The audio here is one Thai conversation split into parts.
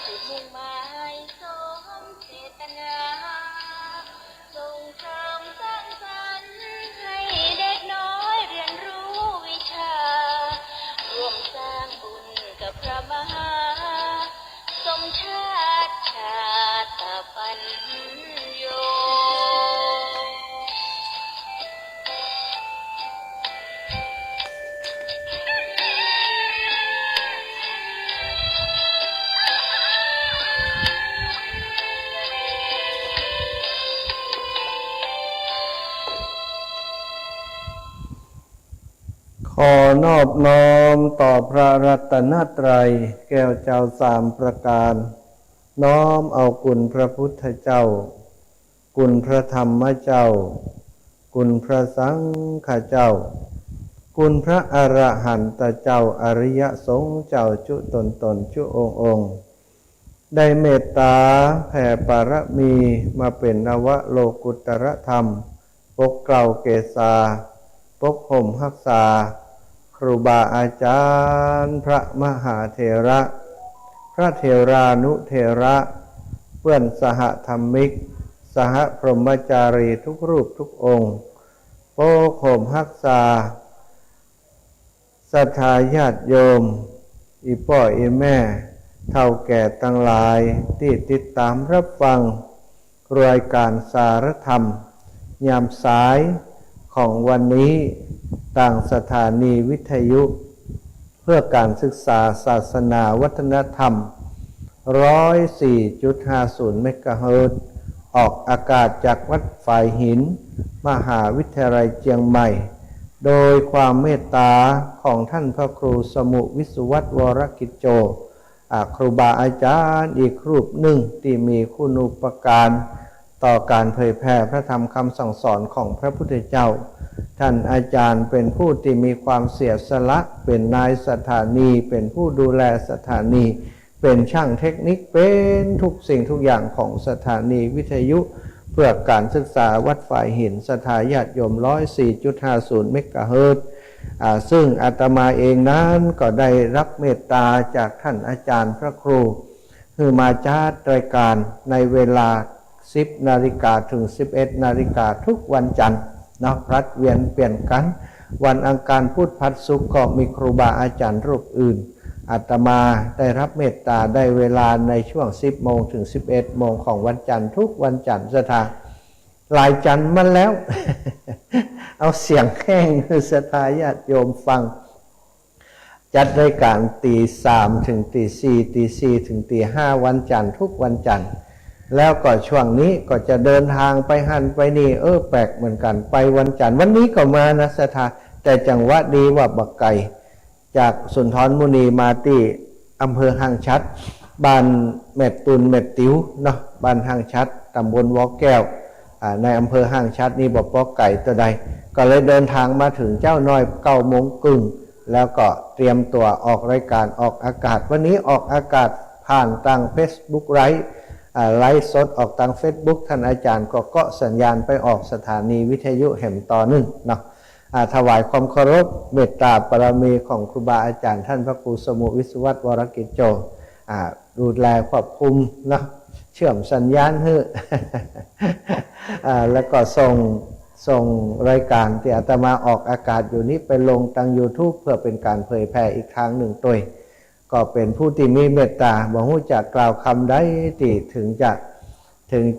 จุดมุ่งหมายสมเจตนาส่งเสริมสร้างสรรค์ให้เด็กน้อยเรียนรู้วิชาร่วมสร้างบุญกับพระมหาสมชาติชาตปัญโยขอนอบน้อมต่อพระรัตนตรัยแก้วเจ้าสามประการน้อมเอาคุณพระพุทธเจ้าคุณพระธรรมเจ้าคุณพระสังฆเจ้าคุณพระอรหันตเจ้าอริยสงฆ์เจ้าจุตนจุองค์ได้เมตตาแผ่ปารมีมาเป็นนวโลกุตรธรรมปกเกล้าเกษาปกห่มรักษาครูบาอาจารย์พระมหาเถระพระเถรานุเถระเพื่อนสหธรรมิกสหพรหมจารีทุกรูปทุกองค์ปกห่มรักษาศรัทธาญาติโยมอีพ่ออีแม่เฒ่าแก่ทั้งหลายที่ติดตามรับฟังรายการสารธรรมยามสายของวันนี้ต่างสถานีวิทยุเพื่อการศึกษาศาสนาวัฒนธรรม 104.50 เมกะเฮิรตซ์ออกอากาศจากวัดฝายหินมหาวิทยาลัยเชียงใหม่โดยความเมตตาของท่านพระครูสมุวิสุวัฒน์วรกิจโจครูบาอาจารย์อีกรูปหนึ่งที่มีคุณูปการต่อการเผยแผ่พระธรรมคำสั่งสอนของพระพุทธเจ้าท่านอาจารย์เป็นผู้ที่มีความเสียสละเป็นนายสถานีเป็นผู้ดูแลสถานีเป็นช่างเทคนิคเป็นทุกสิ่งทุกอย่างของสถานีวิทยุเพื่อการศึกษาวัดฝ่ายหินสถาญาติโยม 104.50 เมกะเฮิรตซ์ซึ่งอาตมาเองนั้นก็ได้รับเมตตาจากท่านอาจารย์พระครูคือมาจัดรายการในเวลา 10 นาฬิกาถึง 11 นาฬิกาทุกวันจันทร์นะพลัดเวียนเปลี่ยนกันวันอังคารพุธพฤหัสศุกร์ก็มีครูบาอาจารย์รูปอื่นอาตมาได้รับเมตตาได้เวลาในช่วง 10 โมงถึง 11 โมงของวันจันทร์ทุกวันจันทร์สถาหลายจันทร์มาแล้ว เอาเสียงแห้งคือสถาญาติโยมฟังจัดรายการตี 3 ถึงตี 4 ตี 4 ถึงตี 5 วันจันทร์ทุกวันจันทร์แล้วก็ช่วงนี้ก็จะเดินทางไปหันไปนี่แปลกเหมือนกันไปวันจันทร์วันนี้ก็มานะสถาแต่จังหวะดีว่าบักไก่จากสุนทรมุนีมาที่อำเภอหางชัดบ้านแม่ตุนแม่ติ๋วเนาะบ้านหางชัดตำบลวอแก้วในอำเภอหางชัดนี่บอกปอไก่ตัวใดก็เลยเดินทางมาถึงเจ้าน้อย9 โมงครึ่งแล้วก็เตรียมตัวออกรายการออกอากาศวันนี้ออกอากาศผ่านทาง Facebook ไลฟ์สดออกทาง Facebook ท่านอาจารย์ก็เกาะสัญญาณไปออกสถานีวิทยุแห่งต่อหนึ่งเนาะถวายความเคารพเมตตาบารมีของครูบาอาจารย์ท่านพระครูสมุวิสุวัฒน์วรกิจโจดูแลควบคุมเนาะเชื่อมสัญญาณให้ แล้วก็ส่งรายการที่อาตมาออกอากาศอยู่นี้ไปลงทาง YouTube เพื่อเป็นการเผยแผ่อีกทางหนึ่งด้วยก็เป็นผู้ที่มีเมตตาบ่ฮู้จักกล่าวคำใดที่ถึง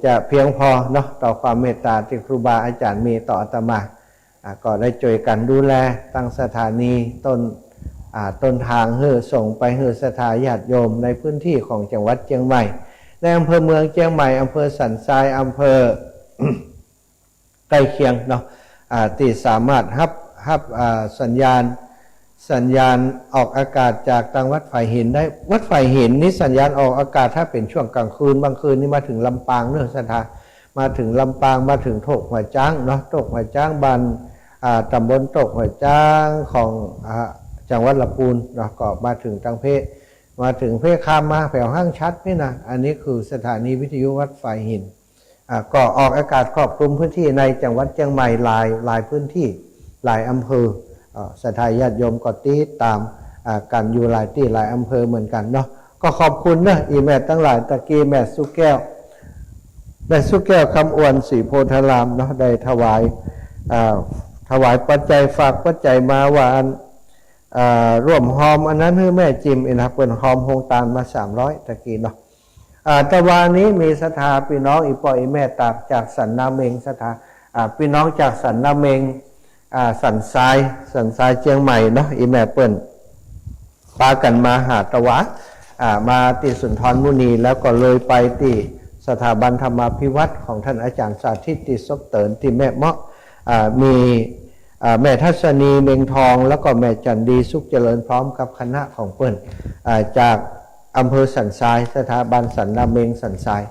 จะเพียงพอเนาะต่อความเมตตาที่ครูบาอาจารย์มีต่ออาตมาก็ได้ช่วยกันดูแลตั้งสถานีต้นทางให้ส่งไปให้สถาญาติโยมในพื้นที่ของจังหวัดเชียงใหม่ในอำเภอเมืองเชียงใหม่อำเภอสันทรายอำเภอ ใกล้เคียงเนาะที่สามารถรับสัญญาณออกอากาศจากทางวัดฝ่ายหินได้วัดฝ่ายหินนี้สัญญาณออกอากาศถ้าเป็นช่วงกลางคืนบางคืนนี่มาถึงลำปางเนื้อสถามาถึงลำปางมาถึงโถกหัวจ้างเนาะโถกหัวจ้างบ้านตำบลโถกหัวจ้างของจังหวัดลำพูนเนาะก็มาถึงทางเพชรมาถึงเพชรข้ามมาแถวห้างชัดนี่นะอันนี้คือสถานีวิทยุวัดฝ่ายหินก็ออกอากาศครอบคลุมพื้นที่ในจังหวัดเชียงใหม่หลายพื้นที่หลายอำเภอศรัทธาญาติโยมก็ติดตามกันอยู่หลายที่หลายอำเภอเหมือนกันเนาะ ก็ขอบคุณนะอีแม่ตั้งหลายตะกี้แม่สุแก้วคำอวนศรีโพธารามเนาะได้ถวายปัจจัยฝากปัจจัยมาว่าร่วมหอมอันนั้นคือแม่จิมอินะเปิ่นหอมโฮงตาลมา300ตะกี้เนาะแต่วันนี้มีศรัทธาพี่น้องอีปออีแม่ตากจากสันนาเมงศรัทธาพี่น้องจากสันนาเมงสันทรายเชียงใหม่เนาะอีแม่เปิ่นพากันมาหาตะวะมาติสุนทรมุนีแล้วก็เลยไปที่สถาบันธรรมาภิวัตรของท่านอาจารย์สาธิตติศพเตินที่แม่เมาะมีแม่ทัศนีเมงทองแล้วก็แม่จันดีสุขเจริญพร้อมกับคณะของเปิ้นจากอำเภอสันทรายสถาบันสันนาเมงสันทราย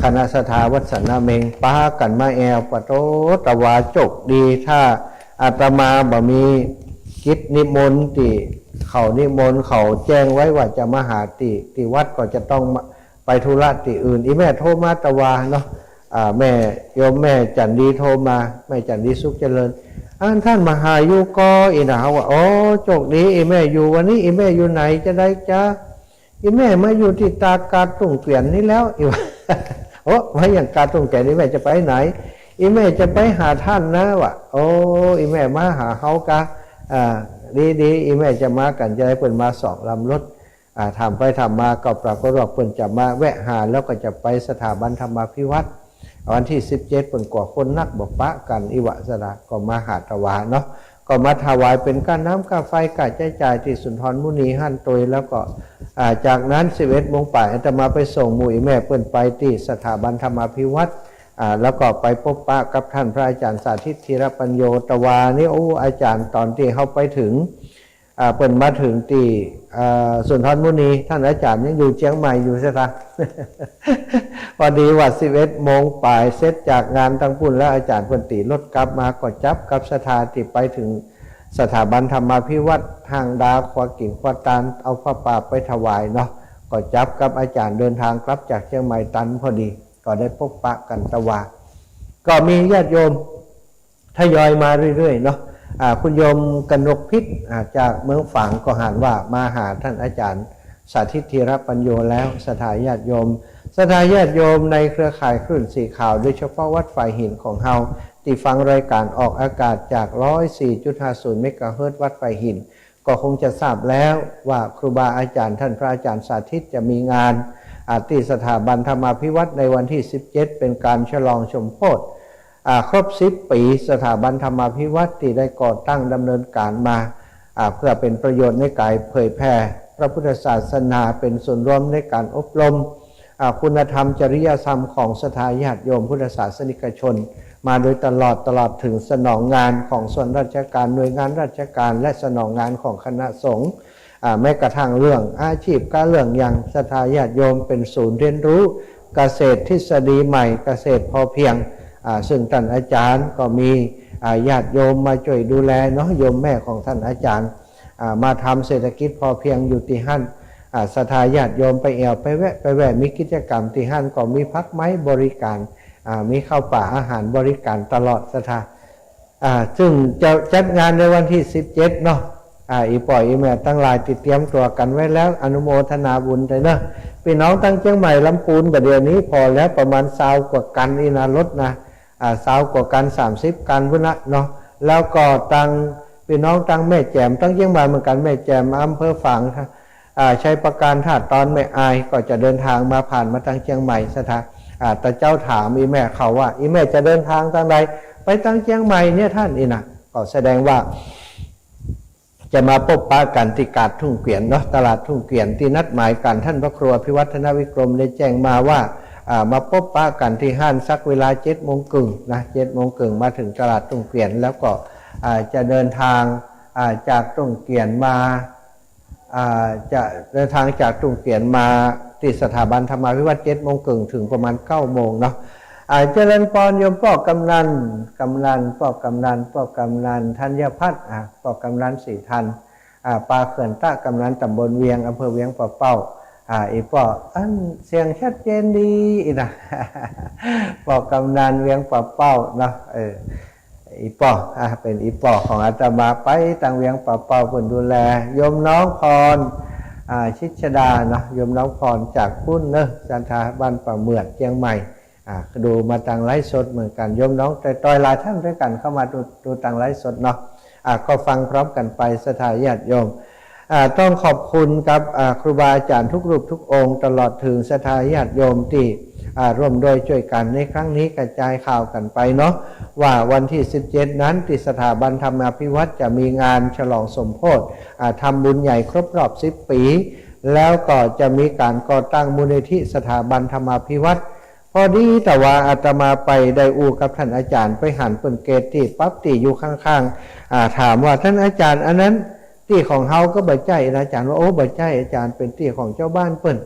คณะสถาวัดสันนาเมงป้ากันมาแอวปะโตตะวาจกดีถ้าอาตมาบ่มีกิจนิมนต์ที่เขานิมนต์เขาแจ้งไว้ว่าจะมาหาติวัดก็จะต้องไปธุระที่อื่นอีแม่โทรมาตะวาเนาะแม่โยมแม่จันดีโทรมาแม่จันดีสุขเจริญท่านมาหาอยู่ก็อีนะว่าโอ้โชคดีอีแม่อยู่วันนี้อีแม่อยู่ไหนจะได้จ้าอีแม่มาอยู่ที่ตากาตุ่งเกวียนนี่แล้วอีว่าโอ้มาอย่างกาตุ่งเกวียนอีแม่จะไปไหนอีแม่จะไปหาท่านนะวะโอ้อีแม่มาหาเขากะดีอีแม่จะมากันจะได้เปิ่นมา2 ลำรถทำไปทำมาก็ปรากฏว่าเปิ่นจะมาแวะหาแล้วก็จะไปสถาบันธรรมาภิวัตรวันที่17เปิ่นกว่าคนนักบอกปะกันอิวะสระก็มาหาตะวาเนาะก็มาถวายเป็นก้าน้ำก้าไฟก้าจ่ายที่สุนทรมุนีหั่นตยแล้วก็จากนั้น11 โมงป่ายอาตมาไปส่งหมู่อีแม่เปิ่นไปที่สถาบันธรรมาภิวัตรแล้วก็ไปพบปะกับท่านพระอาจารย์สาธิตธีรปัญโยตวานี่โอ้อาจารย์ตอนที่เขาไปถึงเปิ่นมาถึงที่สุนทรมุนีท่านอาจารย์ยังอยู่เชียงใหม่อยู่ใช่ไหม พอดีว่า11 โมงป่ายเสร็จจากงานตั้งปุ่นแล้วอาจารย์เปิ่นตีรถกลับมาก็จับกับสถาติไปถึงสถาบันธรรมาภิวัตรทางดาควากิ่งควาตานเอาผ้าป่าไปถวายเนาะก็จับกับอาจารย์เดินทางกลับจากเชียงใหม่ตันพอดีก็ได้พบปะกันตะวาก็มีญาติโยมทยอยมาเรื่อยๆเนาะคุณโยมกนกพิษจากเมืองฝางก็หานว่ามาหาท่านอาจารย์สาธิตธีรปัญโยแล้วศรัทธาญาติโยมในเครือข่ายคลื่นสีขาวโดยเฉพาะวัดฝ่ายหินของเฮาที่ฟังรายการออกอากาศจาก 104.50 เมกะเฮิรตซ์วัดฝ่ายหินก็คงจะทราบแล้วว่าครูบาอาจารย์ท่านพระอาจารย์สาธิตจะมีงานที่สถาบันธรรมาภิวัตรในวันที่17เป็นการฉลองสมโภชครบ10 ปีสถาบันธรรมาภิวัตรที่ได้ก่อตั้งดำเนินการมาเพื่อเป็นประโยชน์ในการเผยแผ่พระพุทธศาสนาเป็นส่วนร่วมในการอบรมคุณธรรมจริยธรรมของศรัทธาญาติโยมพุทธศาสนิกชนมาโดยตลอดถึงสนองงานของส่วนราชการหน่วยงานราชการและสนองงานของคณะสงฆ์แม้กระทั่งเรื่องอาชีพการเรื่องอย่างศรัทธาญาติโยมเป็นศูนย์เรียนรู้เกษตรทฤษฎีใหม่เกษตรพอเพียงซึ่งท่านอาจารย์ก็มีญาติโยมมาช่วยดูแลเนาะโยมแม่ของท่านอาจารย์มาทำเศรษฐกิจพอเพียงอยู่ที่หั่นศรัทธาญาติโยมไปแอวไปแวะมีกิจกรรมที่หั่นก็มีพักไม้บริการมีข้าวป่าอาหารบริการตลอดศรัทธาซึ่งจะจัดงานในวันที่17เนาะอีปล่อยอีแม่ตั้งหลายติดเตรียมตัวกันไว้แล้วอนุโมทนาบุญเลยนะพี่น้องตั้งเชียงใหม่ลำพูนประเดี๋ยวนี้พอแล้วประมาณ20 กว่ากันอีนารถนะ20 กว่ากัน30 กันพุ่นละเนาะแล้วก็ตั้งพี่น้องตั้งแม่แจ่มตั้งเชียงใหม่เหมือนกันแม่แจ่มอำเภอฝางใช้ประการถ้าตอนไม่อายก็จะเดินทางมาผ่านมาตั้งเชียงใหม่สถาแต่เจ้าถามอีแม่เขาว่าอีแม่จะเดินทางทางใดไปตั้งเชียงใหม่เนี่ยท่านอีนะก็แสดงว่าจะมาพบปะกันที่กาดทุ่งเกวียนเนาะตลาดทุ่งเกวียนที่นัดหมายกันท่านพระครูอภิวัฒนวิกรมได้แจ้งมาว่ามาพบปะกันที่ห้านสักเวลา7 โมงครึ่งนะ7 โมงครึ่งมาถึงตลาดทุ่งเกวียนแล้วก็จะเดินทางจากทุ่งเกวียนมาจะเดินทางจากทุ่งเกวียนมาที่สถาบันธรรมาภิวัตร7 โมงครึ่งถึงประมาณ9 โมงเนาะเจริญพรโยมพ่อกำนันพ่อกำนันธัญพัฒน์พ่อกำนัน4 ท่านปลาเขื่อนตะกำนันตำบลเวียงอำเภอเวียงป่าเป้าอีพ่อเสียงชัดเจนดีนะพ่อกำนันเวียงป่าเป้าเนาะอีพ่อเป็นอีพ่อของอาตมาไปตั้งเวียงป่าเป้าคนดูแลโยมน้องพร ชิชดาเนาะโยมน้องพรจากพุ่นเนอะจันทาบ้านป่าเหมือดเชียงใหม่ดูมาทางไลฟ์สดเหมือนกันโยมน้องต่อยหลายท่านด้วยกันเข้ามาดูทางไลฟ์สดเนาะก็ฟังพร้อมกันไปศรัทธาญาติโยมต้องขอบคุณกับครูบาอาจารย์ทุกรูปทุกองค์ตลอดถึงศรัทธาญาติโยมที่ร่วมโดยช่วยกันในครั้งนี้กระจายข่าวกันไปเนาะว่าวันที่17นั้นที่สถาบันธรรมาภิวัตรจะมีงานฉลองสมโภชทำบุญใหญ่ครบรอบ10 ปีแล้วก็จะมีการก่อตั้งมูลนิธิสถาบันธรรมาภิวัตรพอดีแต่ว่าอาตมาไปได้อูกับท่านอาจารย์ไปหันเปิ่นเกตที่ปั๊บตีอยู่ข้างๆถามว่าท่านอาจารย์อันนั้นที่ของเฮาก็บ่ใจนะอาจารย์ว่าโอ้บ่ใจอาจารย์เป็นที่ของเจ้าบ้านเปิ่น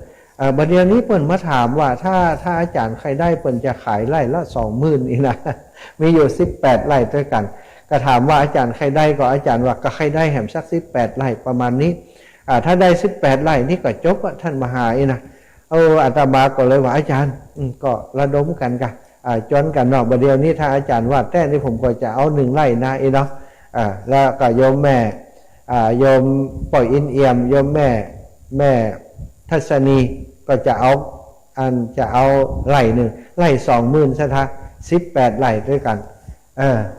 บัดเดี๋ยวนี้เปิ่นมาถามว่าถ้าอาจารย์ใครได้เปิ่นจะขายไร่ละ 20,000อีกนะมีอยู่18ไร่ด้วยกันก็ถามว่าอาจารย์ใครได้ก็อาจารย์ว่าก็ใครได้แหมสัก18ไร่ประมาณนี้ถ้าได้18ไร่นี่ก็จบท่านมหาอีนะอาตมาก็เลยว่าอาจารย์ก็ระดมกันกันจนกันเนาะบัดเดี๋ยวนี้ถ้าอาจารย์ว่าแต่นี่ผมก็จะเอา1ไร่นะอีเนาะแล้วก็โยมแม่โยมปล่อยอินเอี่ยมโยมแม่ทัศนีก็จะเอาไร่หนึ่งไร่20,000ซะท่า18ไร่ด้วยกัน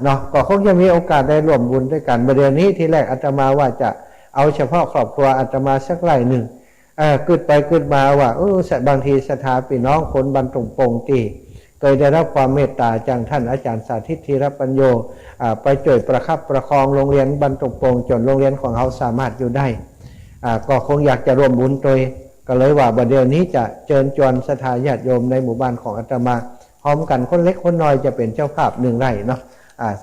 เนาะก็คงจะมีโอกาสได้ร่วมบุญด้วยกันประเดี๋ยวนี้ที่แรกอาตมาว่าจะเอาเฉพาะครอบครัวอาตมาสักไร่หนึ่งกึดไปกึดมาว่าบางทีศรัทธาพี่น้องคนบรรทุงปงตีเคยได้รับความเมตตาจากท่านอาจารย์สาธิตธีรปัญโยไปช่วยประคับประคองโรงเรียนบรรทุงปงจนโรงเรียนของเขาสามารถอยู่ได้ก็คงอยากจะร่วมบุญโดยก็เลยว่าบัดเดี๋ยวนี้จะเชิญชวนศรัทธาญาติโยมในหมู่บ้านของอาตมาพร้อมกันคนเล็กคนน้อยจะเป็นเจ้าภาพ1ไร่เนาะ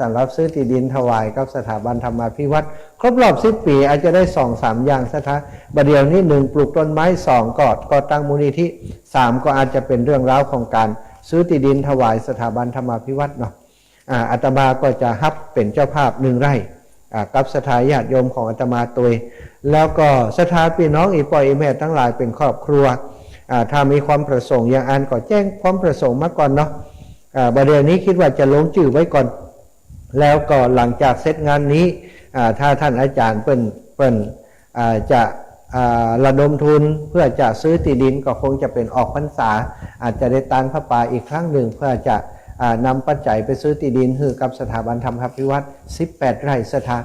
สำหรับซื้อที่ดินถวายกับสถาบันธรรมาภิวัตรครบรอบ10 ปีอาจจะได้ 2-3 อย่างซะท่าบัดเดี๋ยวนี้1ปลูกต้นไม้2ก็ตั้งมูลนิธิ3ก็อาจจะเป็นเรื่องราวของการซื้อที่ดินถวายสถาบันธรรมาภิวัตรเนาะอาตมาก็จะฮับเป็นเจ้าภาพ1ไร่กับศรัทธาญาติโยมของอาตมาตัวแล้วก็ศรัทธาพี่น้องอีป่อยอีแม่ทั้งหลายเป็นครอบครัวถ้ามีความประสงค์อย่างอันก็แจ้งความประสงค์มาก่อนเนาะประเดี๋ยวนี้คิดว่าจะลงชื่อไว้ก่อนแล้วก็หลังจากเสร็จงานนี้ถ้าท่านอาจารย์เปิ้นจะระดมทุนเพื่อจะซื้อที่ดินก็คงจะเป็นออกพรรษาอาจจะได้ตานพระป่าอีกครั้งหนึ่งเพื่อจะนำปัจจัยไปซื้อที่ดินให้กับสถาบันธรรมาภิวัตร18ไร่สถา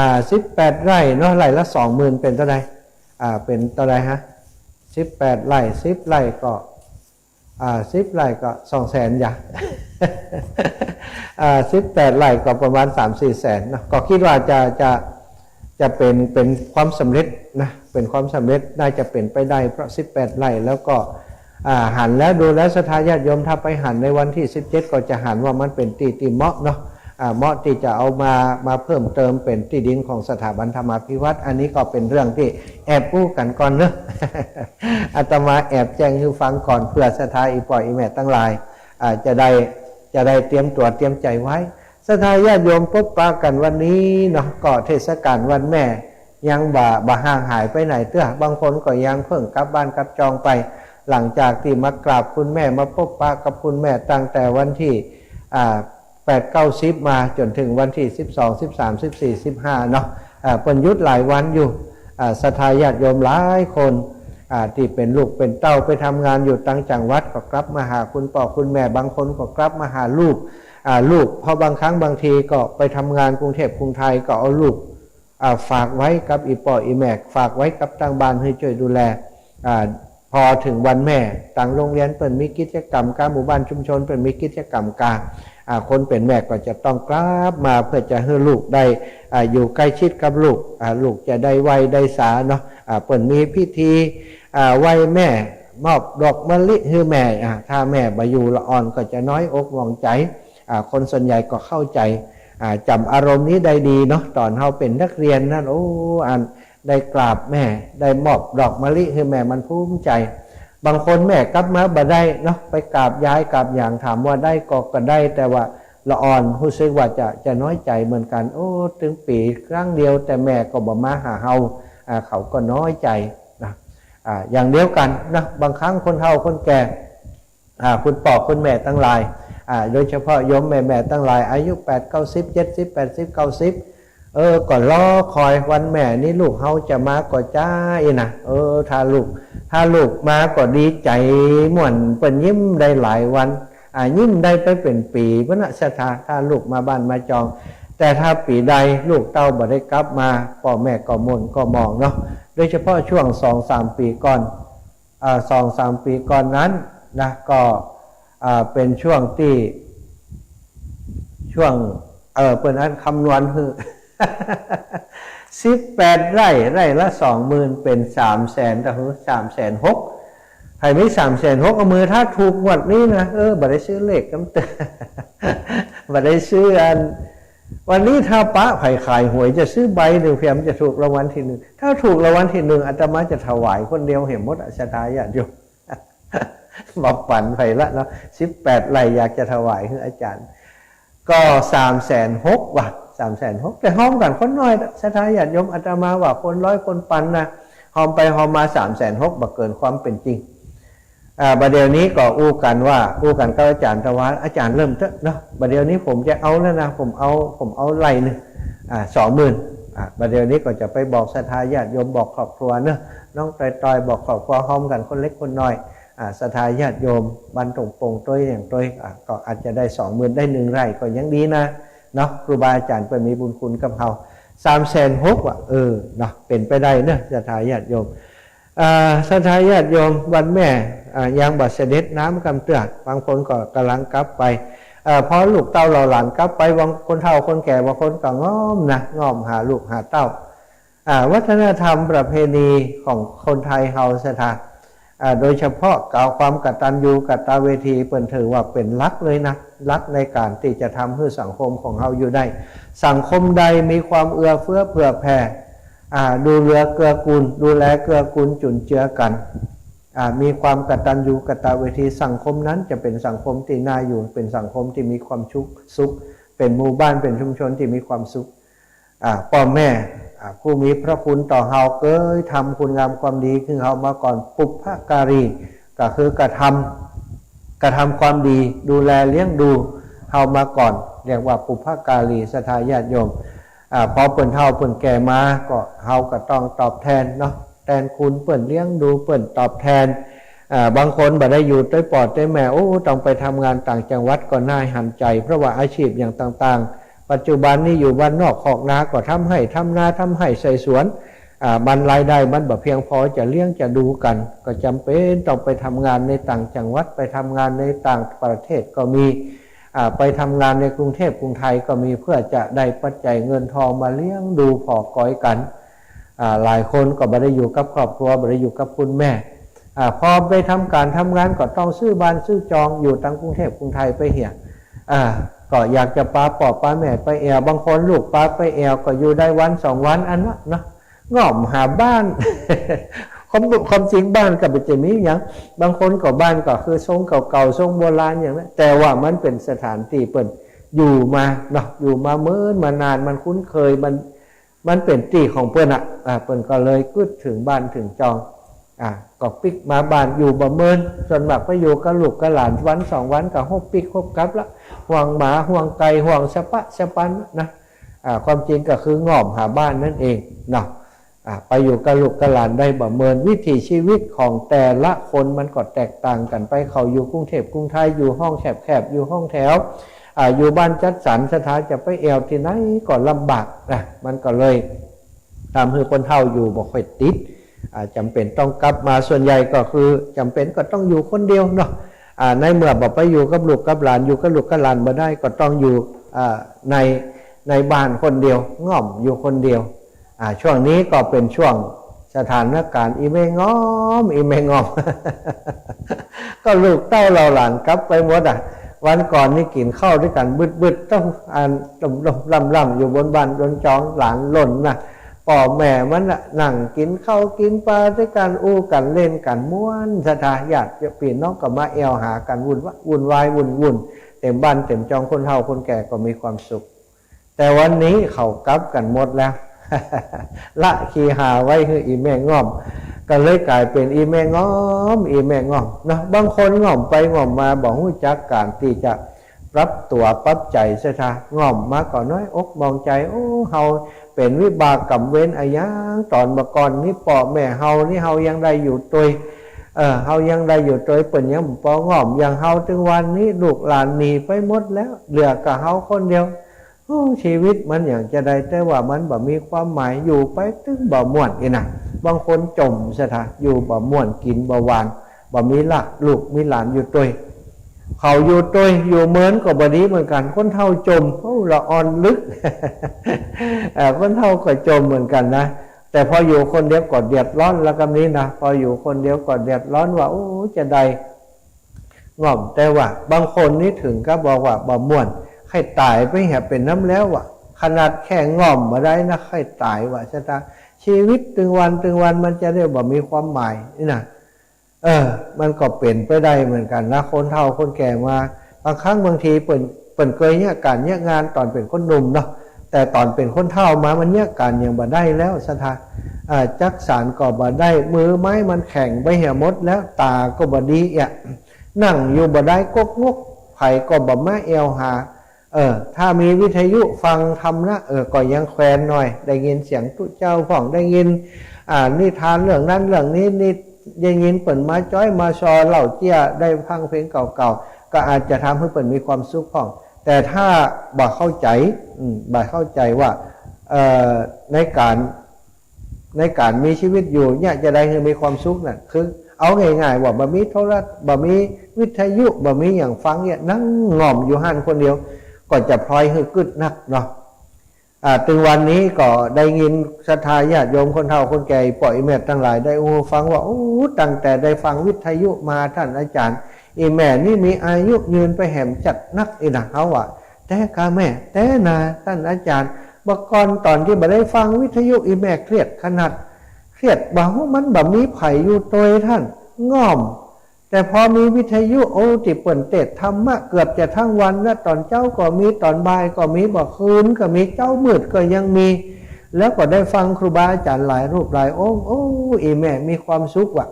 18ไร่เนาะไร่ละ 20,000เป็นเท่าไหร่เป็นเท่าไหร่ฮะ18ไร่10ไร่ก็10ไร่ก็ 200,000อย่า18ไร่ก็ประมาณ 3-4 แสนนะก็คิดว่าจะเป็นความสำเร็จนะเป็นความสำเร็จน่าจะเป็นไปได้เพราะ18ไร่แล้วก็หันแล้วดูแล้วศรัทธาญาติโยมถ้าไปหันในวันที่17ก็จะหันว่ามันเป็นตีเหมาะเนาะเหมาะที่จะเอามาเพิ่มเติมเป็นที่ดินของสถาบันธรรมาภิวัตรอันนี้ก็เป็นเรื่องที่แอบพูดกันก่อนเนอะอาตมาแอบแจ้งให้ฟังก่อนเพื่อศรัทธาอีป่อยอีแม่ตั้งหลายจะได้เตรียมตัวเตรียมใจไว้ศรัทธาญาติโยมพบปะกันวันนี้เนาะก็เทศกาลวันแม่ยังบ่ห่างหายไปไหนเตื้อบางคนก็ยังเพิ่งกลับบ้านกลับจองไปหลังจากที่มากราบคุณแม่มาพบปะกับคุณแม่ตั้งแต่วันที่8-9-10มาจนถึงวันที่12-13-14-15เนาะเป็นยุทธหลายวันอยู่ศรัทธาญาติโยมหลายคนที่เป็นลูกเป็นเต้าไปทำงานอยู่ต่างจังหวัดก็กลับมาหาคุณพ่อคุณแม่บางคนก็กลับมาหาลูกเพราะบางครั้งบางทีก็ไปทำงานกรุงเทพกรุงไทยก็เอาลูกฝากไว้กับอีป่ออีแม่ฝากไว้กับทางบ้านให้ช่วยดูแลพอถึงวันแม่ต่างโรงเรียนเปิดมีกิจกรรมการหมู่บ้านชุมชนเปิดมีกิจกรรมการคนเป็นแม่ก็จะต้องกลับมาเพื่อจะให้ลูกได้อยู่ใกล้ชิดกับลูกลูกจะได้ไวได้สาเนาะเปิดมีพิธีไหว้แม่มอบดอกมะลิให้แม่ถ้าแม่บาอยู่ละอ่อนก็จะน้อยอกหวงใจคนส่วนใหญ่ก็เข้าใจจำอารมณ์นี้ได้ดีเนาะตอนเราเป็นนักเรียนนั่นได้กราบแม่ได้มอบดอกมะลิให้แม่มันภูมิใจบางคนแม่กลับมาบ่ได้เนาะไปกราบย้ายกราบอย่างถามว่าได้ก็ได้แต่ว่าละอ่อนรู้สึกว่าจะน้อยใจเหมือนกันถึงปีครั้งเดียวแต่แม่ก็บ่มาหาเฮาเขาก็น้อยใจนะอย่างเดียวกันนะบางครั้งคนเฒ่าคนแก่คุณพ่อคุณแม่ทั้งหลายโดยเฉพาะโยมแม่ตั้งหลายอายุ8 90 70 80 90 ก็รอคอยวันแม่นี่ลูกเฮาจะมาก็จ้านะถ้าลูกมาก็ดีใจม่วนเปิ้นยิ้มได้หลายวันยิ้มได้ไปเป็นปีเพราะน่ะถ้าลูกมาบ้านมาจองแต่ถ้าปีใดลูกเต้าบ่ได้กลับมาพ่อแม่ก็ม่วนก็มองเนาะโดยเฉพาะช่วง 2-3 ปีก่อน2-3 ปีก่อนนั้นนะก็เป็นช่วงที่ช่วงเปิ้นอันคำนวณคือ 18 ไร่ละ 20,000 เป็น 300,000แต่คือ360,000ใครไม่360,000เอามือถ้าถูกงวดนี้นะบ่ได้ซื้อเลขกำเตบ่ได้ซื้ออันวันนี้ถ้าป้าไผ่ขายหวยจะซื้อใบหนึ่งเพียงจะถูกรางวัลที่ 1ถ้าถูกรางวัลที่ 1อาตมาจะถวายคนเดียวเห็นหมดศรัทธาญาติโยมบอกฝันไผ่ละเนาะ18 ไร่อยากจะถวายให้อาจารย์ก็360,000 บาท360,000แต่ห้อมกันคนน้อยศรัทธาญาติโยมอาตมาว่าคน100คนปันนะหอมไปหอมมา360,000บ่เกินความเป็นจริงบัดเดี๋ยวนี้ก็อู้กันกับอาจารย์ตะวันอาจารย์เริ่มเนาะบัดเดี๋ยวนี้ผมจะเอาแล้วนะผมเอาไร่นึง20,000บัดเดี๋ยวนี้ก็จะไปบอกศรัทธาญาติโยมบอกครอบครัวเนาะน้องตอยบอกครอบครัวหอมกันคนเล็กคนน้อยศรัทธาญาติโยมบันตรงปงตัวอย่างตัวก็อาจจะได้20,000ได้1 ไร่ก็ยังดีนะเนาะครูบาอาจารย์เป็นมีบุญคุณกับเขา360,000ว่ะเนาะเป็นไปได้เนาะศรัทธาญาติโยมศรัทธาญาติโยมวันแม่ยังบัดเสด็จน้ำกำเตือนบางคนก็กำลังกลับไปพอลูกเต้าเราหลานกลับไปบางคนเฒ่าคนแก่บางคนก็ง้อมหาลูกหาเต้าวัฒนธรรมประเพณีของคนไทยเฮาศรัทธาโดยเฉพาะกล่าวความกตัญญูกตเวทีเปิ่นถือว่าเป็นหลักเลยนะหลักในการที่จะทำให้สังคมของเฮาอยู่ได้สังคมใดมีความเอื้อเฟื้อเผื่อแผ่ดูแลเกื้อกูลจุนเจือกันมีความกตัญญูกตเวทีสังคมนั้นจะเป็นสังคมที่น่าอยู่เป็นสังคมที่มีความสุขเป็นหมู่บ้านเป็นชุมชนที่มีความสุขพ่อแม่ผู้มีพระคุณต่อเฮาเคยทำคุณงามความดีคือเฮามาก่อนปุพการีก็คือกระทำความดีดูแลเลี้ยงดูเฮามาก่อนเรียกว่าปุพการีศรัทธาญาติโยมพอเปิ่นเฒ่าเปิ่นแก่มาก็เฮาก็ต้องตอบแทนเนาะแทนคุณเปิ่นเลี้ยงดูเปิ่นตอบแทนบางคนบ่ได้อยู่ด้วยปอดด้วยแม่ต้องไปทำงานต่างจังหวัดก็น่าหันใจเพราะว่าอาชีพอย่างต่างๆปัจจุบันนี้อยู่บ้านนอกคอกนาก็ทำให้ทำนาทำให้ใส่สวนมันรายได้มันบ่เพียงพอจะเลี้ยงจะดูกันก็จำเป็นต้องไปทำงานในต่างจังหวัดไปทำงานในต่างประเทศก็มีไปทำงานในกรุงเทพกรุงไทยก็มีเพื่อจะได้ปัจจัยเงินทองมาเลี้ยงดูพอก้อยกันหลายคนก็บ่ได้อยู่กับครอบครัวบ่ได้อยู่กับคุณแม่พอไปทำงานก็ต้องซื้อบ้านซื้อจองอยู่ตั้งกรุงเทพกรุงไทยไปเหี่ยก็อยากจะป้าแม่ไปแอวบางคนลูกป้าไปแอวก็อยู่ได้วัน2 วันอันนั้นนะง่อมหาบ้าน ความจริงบ้านกับจะมีอย่างบางคนก็บ้านก็คือทรงเก่าๆทรงโบราณอย่างนั้นแต่ว่ามันเป็นสถานที่เปิ่นอยู่มาเนาะอยู่มาเมื่อนมานานมันคุ้นเคยมันเป็นที่ของเปิ้นเปิ้นก็เลยกึดถึงบ้านถึงจองก็ปิกมาบ้านอยู่บ่เมินส่วนมากไปอยู่กับลูกกับหลานวัน2 วันก็ฮบปิกฮบกลับละห่วงหมาห่วงไก่ห่วงสะปะสะปันนะความจริงก็คือง่อมหาบ้านนั่นเองเนาะไปอยู่กับลูกกับหลานได้บ่เมินวิถีชีวิตของแต่ละคนมันก็แตกต่างกันไปเขาอยู่กรุงเทพกรุงไทยอยู่ห้องแคบๆอยู่ห้องแถวอยู่บ้านจัดสรรสถานจะไปแอวที่ไหนก็ลำบากมันก็เลยทำให้คนเฒ่าอยู่บ่ค่อยติดจำเป็นต้องกลับมาส่วนใหญ่ก็คือจำเป็นก็ต้องอยู่คนเดียวเนาะในเมื่อบอกไปอยู่กับลูกกับหลานอยู่กับลูกกับหลานมาได้ก็ต้องอยู่ในบ้านคนเดียวง่อมอยู่คนเดียวช่วงนี้ก็เป็นช่วงสถานการณ์อีเมงอม ก็ลูกเต้าเราหลานกลับไปหมดวันก่อนนี่กินข้าวด้วยกันบึดต้องล่ำอยู่บนบ้านบนจองหลานหล่นนะพ่อแม่มันนั่งกินข้าวกินปลาด้วยกันอู้กันเล่นกันม้วนศรัทธาญาติพี่น้องก็มาแอวหากันวุ่นวายวุ่นเต็มบ้านเต็มจองคนเฒ่าคนแก่ก็มีความสุขแต่วันนี้เขากลับกันหมดแล้ว ละขีหาไว้คืออีแม่ง่อมก็เลยกลายเป็นอีแม่ง่อมนะบางคนง่อมไปง่อมมาบอกรู้จักการที่จะ ปรับตัวปรับใจซะทะง่อมมาก่อนน้อยอกมองใจโอ้เฮาเป็นวิบากกรรมเว้นอะยังตอนมาก่อนนี่พ่อแม่เฮานี่เฮายังได้อยู่ตัวเฮายังได้อยู่ตัวเปิ่นยังปอง่อมอย่างเฮาถึงวันนี้ลูกหลานหนีไปหมดแล้วเหลือกับเฮาคนเดียวชีวิตมันอย่างจะได้แต่ว่ามันบ่มีความหมายอยู่ไปถึงบ่ม่วนอีน่ะบางคนจมซะทะอยู่บ่ม่วนกินบ่หวานบ่มีละลูกมีหลานอยู่ตัวเขาอยู่ตัวอยู่เหมือนกับบดีเหมือนกันคนเท่าจมละอ่อนลึก คนเท่าก็จมเหมือนกันนะแต่พออยู่คนเดียวก็เดือดร้อนแล้วกันนี้นะพออยู่คนเดียวก็เดือดร้อนว่าโอ้จะได้ง่อมแต่ว่าบางคนนี่ถึงก็บอกว่าบ่ม่วนใครตายไปแหบเป็นน้ำแล้วว่ะขนาดแค่ง่อมมาได้นะใครตายว่ะชะตาชีวิตตึงวันมันจะได้บ่มีความหมายนี่นะมันก็เปลี่ยนไปได้เหมือนกันนะคนเฒ่าคนแก่มาบางครั้งบางทีเปิ่นเคยเนี่ยการเนี่ยงานตอนเป็นคนหนุ่มเนาะแต่ตอนเป็นคนเฒ่ามามันเนี่ยการยังบ่ได้แล้วสถาจักสารก็บ่ได้มือไม้มันแข็งไปเหี่ยมดแล้วตาก็บ่ดีนั่งอยู่บ่ได้กกงกไผก็บ่มาเอวหาถ้ามีวิทยุฟังธรรมนะก็ยังแควนหน่อยได้ยินเสียงตุเจ้าพ่องได้ยินนิทานเรื่องนั้นเรื่องนี้นี่ได้ยินเปิ่นมาจ้อยมาชอเหล่าเจี้ยได้ฟังเพลงเก่าๆก็อาจจะทำให้เปิ่นมีความสุขพ่องแต่ถ้าบ่เข้าใจว่าในการมีชีวิตอยู่เนี่ยจะได้มีความสุขนั่นคือเอาง่ายๆว่าบ่มีโทรทัศน์บ่มีวิทยุบ่มีอย่างฟังเนี่ยนั่งง่อมอยู่หันคนเดียวก็จะพลอยให้กึดนักเนาะถึงวันนี้ก็ได้ยินศรัทธาญาติโยมคนเฒ่าคนแก่ปล่อยแม่ทั้งหลายได้ฟังว่าตั้งแต่ได้ฟังวิทยุมาท่านอาจารย์อีแม่นี่มีอายุยืนไปแหมจัดนักอีนะเขาว่าแต่กาแม่แต่นาท่านอาจารย์เมื่อก่อนตอนที่บ่ได้ฟังวิทยุอีแม่เครียดขนาดเครียดบ่มันบ่มีไผอยู่ตัวท่านง่อมแต่พอมีวิทยุที่เปิ่นเทศธรรมะเกือบจะทั้งวันและตอนเจ้าก็มีตอนบ่ายก็มีบ่คืนก็มีเจ้ามืดก็ยังมีแล้วก็ได้ฟังครูบาอาจารย์หลายรูปหลายองค์อีแม่มีความสุขว่ะ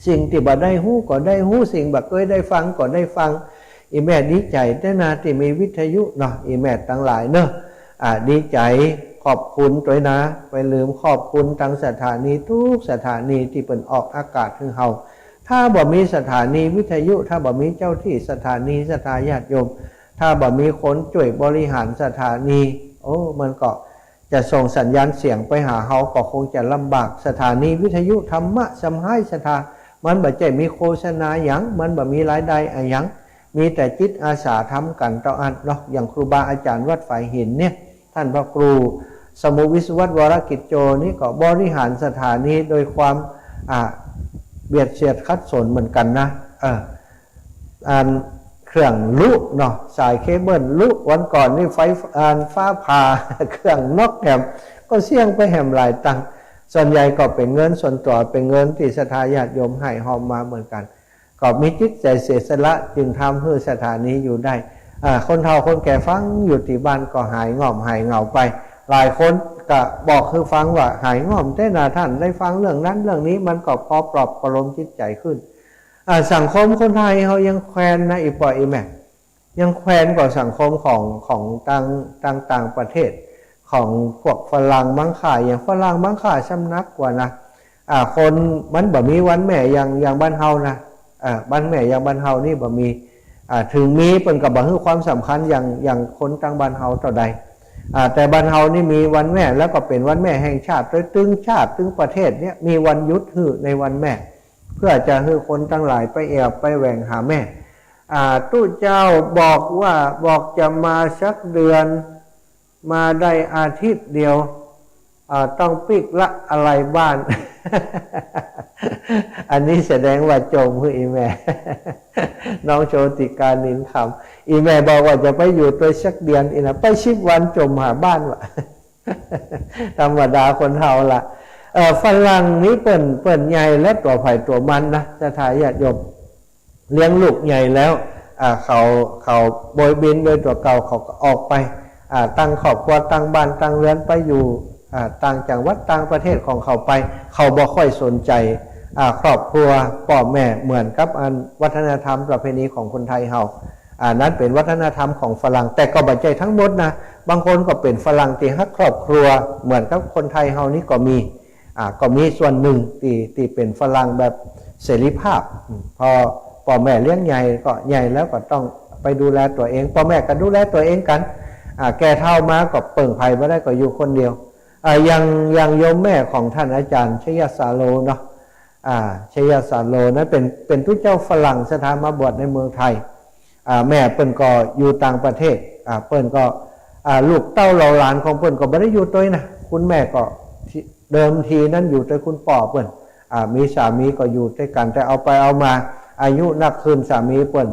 สิ่งที่บ่ได้ฮู้ก็ได้ฮู้สิ่งบ่เคยได้ฟังก็ได้ฟังอีแม่ดีใจแต่นาที่มีวิทยุเนาะอีแม่ทั้งหลายเนอะดีใจขอบคุณด้วยนะไปลืมขอบคุณทางสถานีทุกสถานีที่เปิ่นออกอากาศถึงเฮาถ้าบ่มีสถานีวิทยุถ้าบ่มีเจ้าที่สถานีศรัทธาญาติโยมถ้าบ่มีคนช่วยบริหารสถานีมันก็จะส่งสัญญาณเสียงไปหาเฮาก็คงจะลำบากสถานีวิทยุธรรมะสำให้ศรัทธามันบ่ใจมีโฆษณาหยังมันบ่มีรายได้อะหยังมีแต่จิตอาสาทำกันต่ออันเนาะอย่างครูบาอาจารย์วัดฝ่ายหินเนี่ยท่านพระครูสมุวิศวัตวรกิจโจนี่ก็บริหารสถานีโดยความเบียดเสียดคัดสนเหมือนกันนะเครื่องลุเนาะสายเคเบิลลุวันก่อนนี่ไฟฟ้าผ่าเครื่องนกแหมก็เสี่ยงไปแหมหลายตังส่วนใหญ่ก็เป็นเงินส่วนตัวเป็นเงินที่ศรัทธาญาติโยมให้หอมมาเหมือนกันก็มีจิตใจเสียสละจึงทำให้สถานีอยู่ได้คนเฒ่าคนแก่ฟังอยู่ที่บ้านก็หายง่อมหายเหงาไปหลายคนก็บอกคือฟังว่าหายง่อมแต่นาท่านได้ฟังเรื่องนั้นเรื่องนี้มันก็พอปลอบประโลมจิตใจขึ้นสังคมคนไทยเขายังแควนนะอีปอยอีแม่ยังแควนกว่าสังคมของต่างประเทศของพวกฝรั่งมังค่าอย่างฝรั่งมังค่าช้ำนักกว่านะคนมันบ่มีวันแม่อย่างบ้านเฮานะบ้านแม่อย่างบ้านเฮานี่บ่มีถึงมีเปิ้นก็บ่ให้ความสำคัญอย่างคนต่างบ้านเฮาเท่าใดแต่บ้านเฮานี่มีวันแม่แล้วก็เป็นวันแม่แห่งชาติตึงชาติตึงประเทศเนี่ยมีวันหยุดฮื้อในวันแม่เพื่อจะให้คนทั้งหลายไปแอบไปแหว่งหาแม่ตู้เจ้าบอกจะมาสักเดือนมาได้อาทิตย์เดียวต้องปิกละอะไรบ้าน อันนี้แสดงว่าจมคืออีแม่ น้องโชติกานินคำอีแม่บอกว่าจะไปอยู่ตัวสักเดือนอีนะไป10 วันจมหาบ้านวะ ธรรมดาคนเฮาล่ะฝรั่งนี้เปิ่นใหญ่และตัวไผ่ตัวมันนะศรัทธาญาติโยมเลี้ยงลูกใหญ่แล้วเขาโบยบินโดยตัวเก่าเขาก็ออกไปตั้งครอบครัวตั้งบ้านตั้งเรือนไปอยู่ต่างจังหวัดต่างประเทศของเขาไปเขาบ่ค่อยสนใจครอบครัวพ่อแม่เหมือนกับวัฒนธรรมประเพณีของคนไทยเฮา นั้นเป็นวัฒนธรรมของฝรั่งแต่ก็บัจจัยทั้งหมดนะบางคนก็เป็นฝรั่งที่ฮักครอบครัวเหมือนกับคนไทยเฮานี่ก็มีส่วนหนึ่งที่เป็นฝรั่งแบบเสรีภาพพอพ่อแม่เลี้ยงใหญ่ก็ใหญ่แล้วก็ต้องไปดูแลตัวเองพ่อแม่ก็ดูแลตัวเองกันแก่เท่ามาก็เปิ่งภัยไม่ได้ก็อยู่คนเดียวอย่างโยมแม่ของท่านอาจารย์ชยสาโลเนาะชยสาโลนั้นเป็นทุกเจ้าฝรั่งสถานมาบวชในเมืองไทยแม่เปิ้นก็อยู่ต่างประเทศเปิ้นก็ลูกเต้าเหล่าหลานของเปิ้นก็ไม่ได้อยู่ตัวนะคุณแม่ก็เดิมทีนั้นอยู่แต่คุณป่อเปิ้นมีสามีก็อยู่ด้วยกันแต่เอาไปเอามาอายุนักขึ้นสามีเปิ้น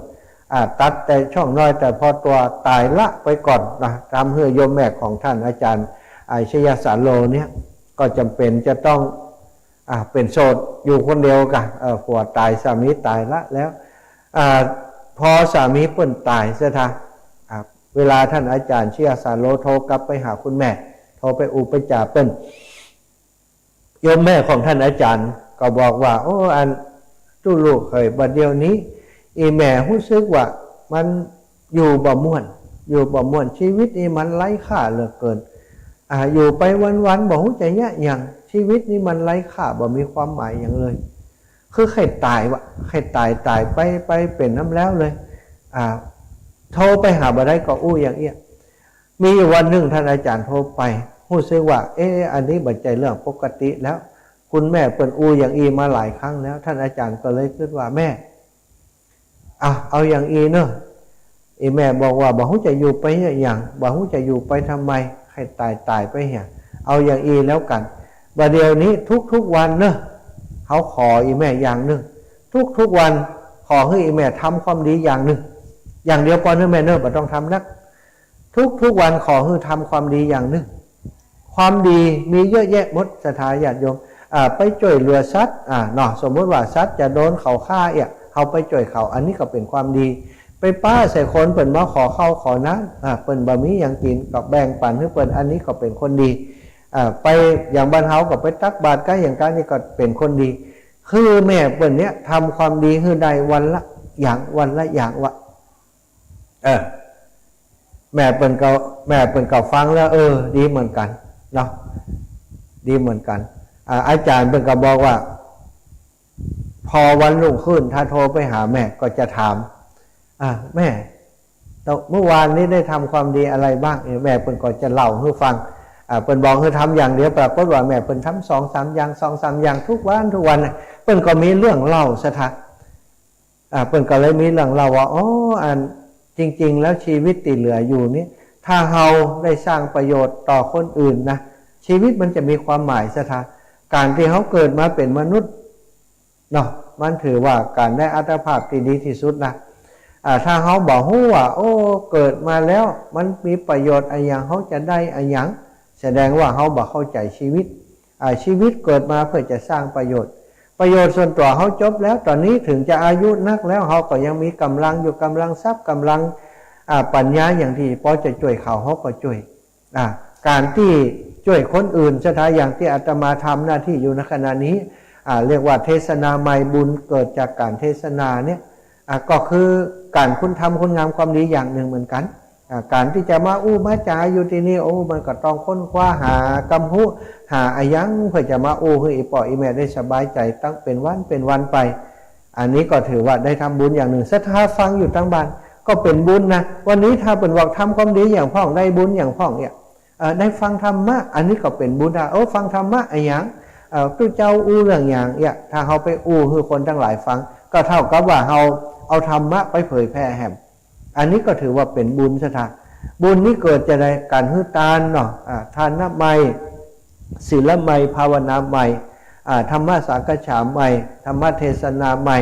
ตัดแต่ช่องน้อยแต่พอตัวตายละไปก่อนนะตามเฮือโยมแม่ของท่านอาจารย์ชยสาโลเนี่ยก็จำเป็นจะต้องเป็นโสดอยู่คนเดียวกันผัวตายสามีตายละแล้วพอสามีเปิ้นตายเสียทีเวลาท่านอาจารย์ชยสาโลโทรกลับไปหาคุณแม่โทรไปอุปจาเปิ้นโยมแม่ของท่านอาจารย์ก็บอกว่าโอ้อันตู้ลูกเคยบัดเดียวนี้อีแม่รู้สึกว่ามันอยู่บ่ม่วนชีวิตนี่มันไร้ค่าเหลือเกินอยู่ไปวันๆบ่ฮู้จะเนี่ยอย่างชีวิตนี่มันไร้ค่าบ่มีความหมายอย่างเลยคือใครตายวะใครตายไปเป็นน้ำแล้วเลยโทรไปหาบ่ได้ก็อู้อย่างเอี้ยมีอยู่วันหนึ่งท่านอาจารย์โทรไปรู้สึกว่าอันนี้บัจจัยเรื่องปกติแล้วคุณแม่เปิ้นอู้อย่างอีมาหลายครั้งแล้วท่านอาจารย์ก็เลยคิดว่าแม่เอาอย่างอีเนอะแม่บอกว่าบ่ฮู้จะอยู่ไปอย่างบ่ฮู้จะอยู่ไปทำไมใครตายไปเหี้ยเอาอย่างอีแล้วกันบัดเดี๋ยวนี้ทุกวันเนอะเขาขอแม่อย่างนึงทุกวันขอให้แม่ทำความดีอย่างนึงอย่างเดียวพอเนอะแม่เนอะบ่ต้องทำนักทุกวันขอให้ทำความดีอย่างนึงความดีมีเยอะแยะหมดศรัทธาญาติโยมไปช่วยเหลือสัตว์เนาะสมมติว่าสัตว์จะโดนเขาฆ่าเขาไปช่วยเขาอันนี้ก็เป็นความดีไปป้าใส่คนเปิ่นมาขอข้าวขอน้ำเปิ่นบะหมี่อย่างกินกับแบ่งปันให้เปิ่นอันนี้ก็เป็นคนดีไปอย่างบ้านเฮาก็ไปตักบาตรใกล้อย่างกันนี่ก็เป็นคนดีคือแม่เปิ่นเนี้ยทำความดีคือใดวันละอย่างวะแม่เปิ่นก็ฟังแล้วดีเหมือนกันเนาะดีเหมือนกันอาจารย์เปิ่นก็บอกว่าพอวันรุ่งขึ้นถ้าโทรไปหาแม่ก็จะถามแม่เมื่อวานนี้ได้ทำความดีอะไรบ้างแม่เปิ่นก็จะเล่าให้ฟังเปิ่นบอกให้ทำอย่างเดียวปรากฏว่าแม่เปิ่นทำ2-3 อย่างทุกวันเปิ่นก็มีเรื่องเล่าซะทักเปิ่นก็เลยมีเรื่องเล่าว่าอันจริงๆแล้วชีวิตที่เหลืออยู่นี้ถ้าเราได้สร้างประโยชน์ต่อคนอื่นนะชีวิตมันจะมีความหมายซะทักการที่เขาเกิดมาเป็นมนุษย์เนาะมันถือว่าการได้อัตภาพที่ดีที่สุดนะถ้าเขาบอกว่าเกิดมาแล้วมันมีประโยชน์อะไรอย่างเขาจะได้อะไรอย่างแสดงว่าเขาบอกเข้าใจชีวิตชีวิตเกิดมาเพื่อจะสร้างประโยชน์ส่วนตัวเขาจบแล้วตอนนี้ถึงจะอายุนักแล้วเขาก็ยังมีกำลังอยู่กำลังทรัพย์กำลังปัญญาอย่างที่พอจะช่วยเขาก็ช่วยการที่ช่วยคนอื่นสถานอย่างที่อาตมาทำหน้าที่อยู่ในขณะนี้เรียกว่าเทศนาใหม่บุญเกิดจากการเทศนาเนี่ยก็คือการคุณทำคุณงามความดีอย่างหนึ่งเหมือนกันการที่จะมามาจาอยู่ที่นี่มันก็ต้องค้นคว้าหากำหูหาอายังเพื่อจะมาให้อีป่ออีแม่ได้สบายใจตั้งเป็นวันไปอันนี้ก็ถือว่าได้ทำบุญอย่างหนึ่งศรัทธาฟังอยู่ตั้งบ้านก็เป็นบุญนะวันนี้ถ้าเป็นบอกทำความดีอย่างพ่องได้บุญอย่างพ่องเนี่ยได้ฟังธรรมะอันนี้ก็เป็นบุญนะฟังธรรมะอะไรอย่างตู้เจ้าเรื่องอย่างถ้าเขาไปให้คนทั้งหลายฟังก็เท่ากับว่าเขาเอาธรรมะไปเผยแพร่แห่งอันนี้ก็ถือว่าเป็นบุญซะทักบุญนี้เกิดจากการฮือทานเนาะทานน้ำใหม่ศีลใหม่ภาวนาใหม่ธรรมะสังฆฉาใหม่ธรรมะเทศนาใหม่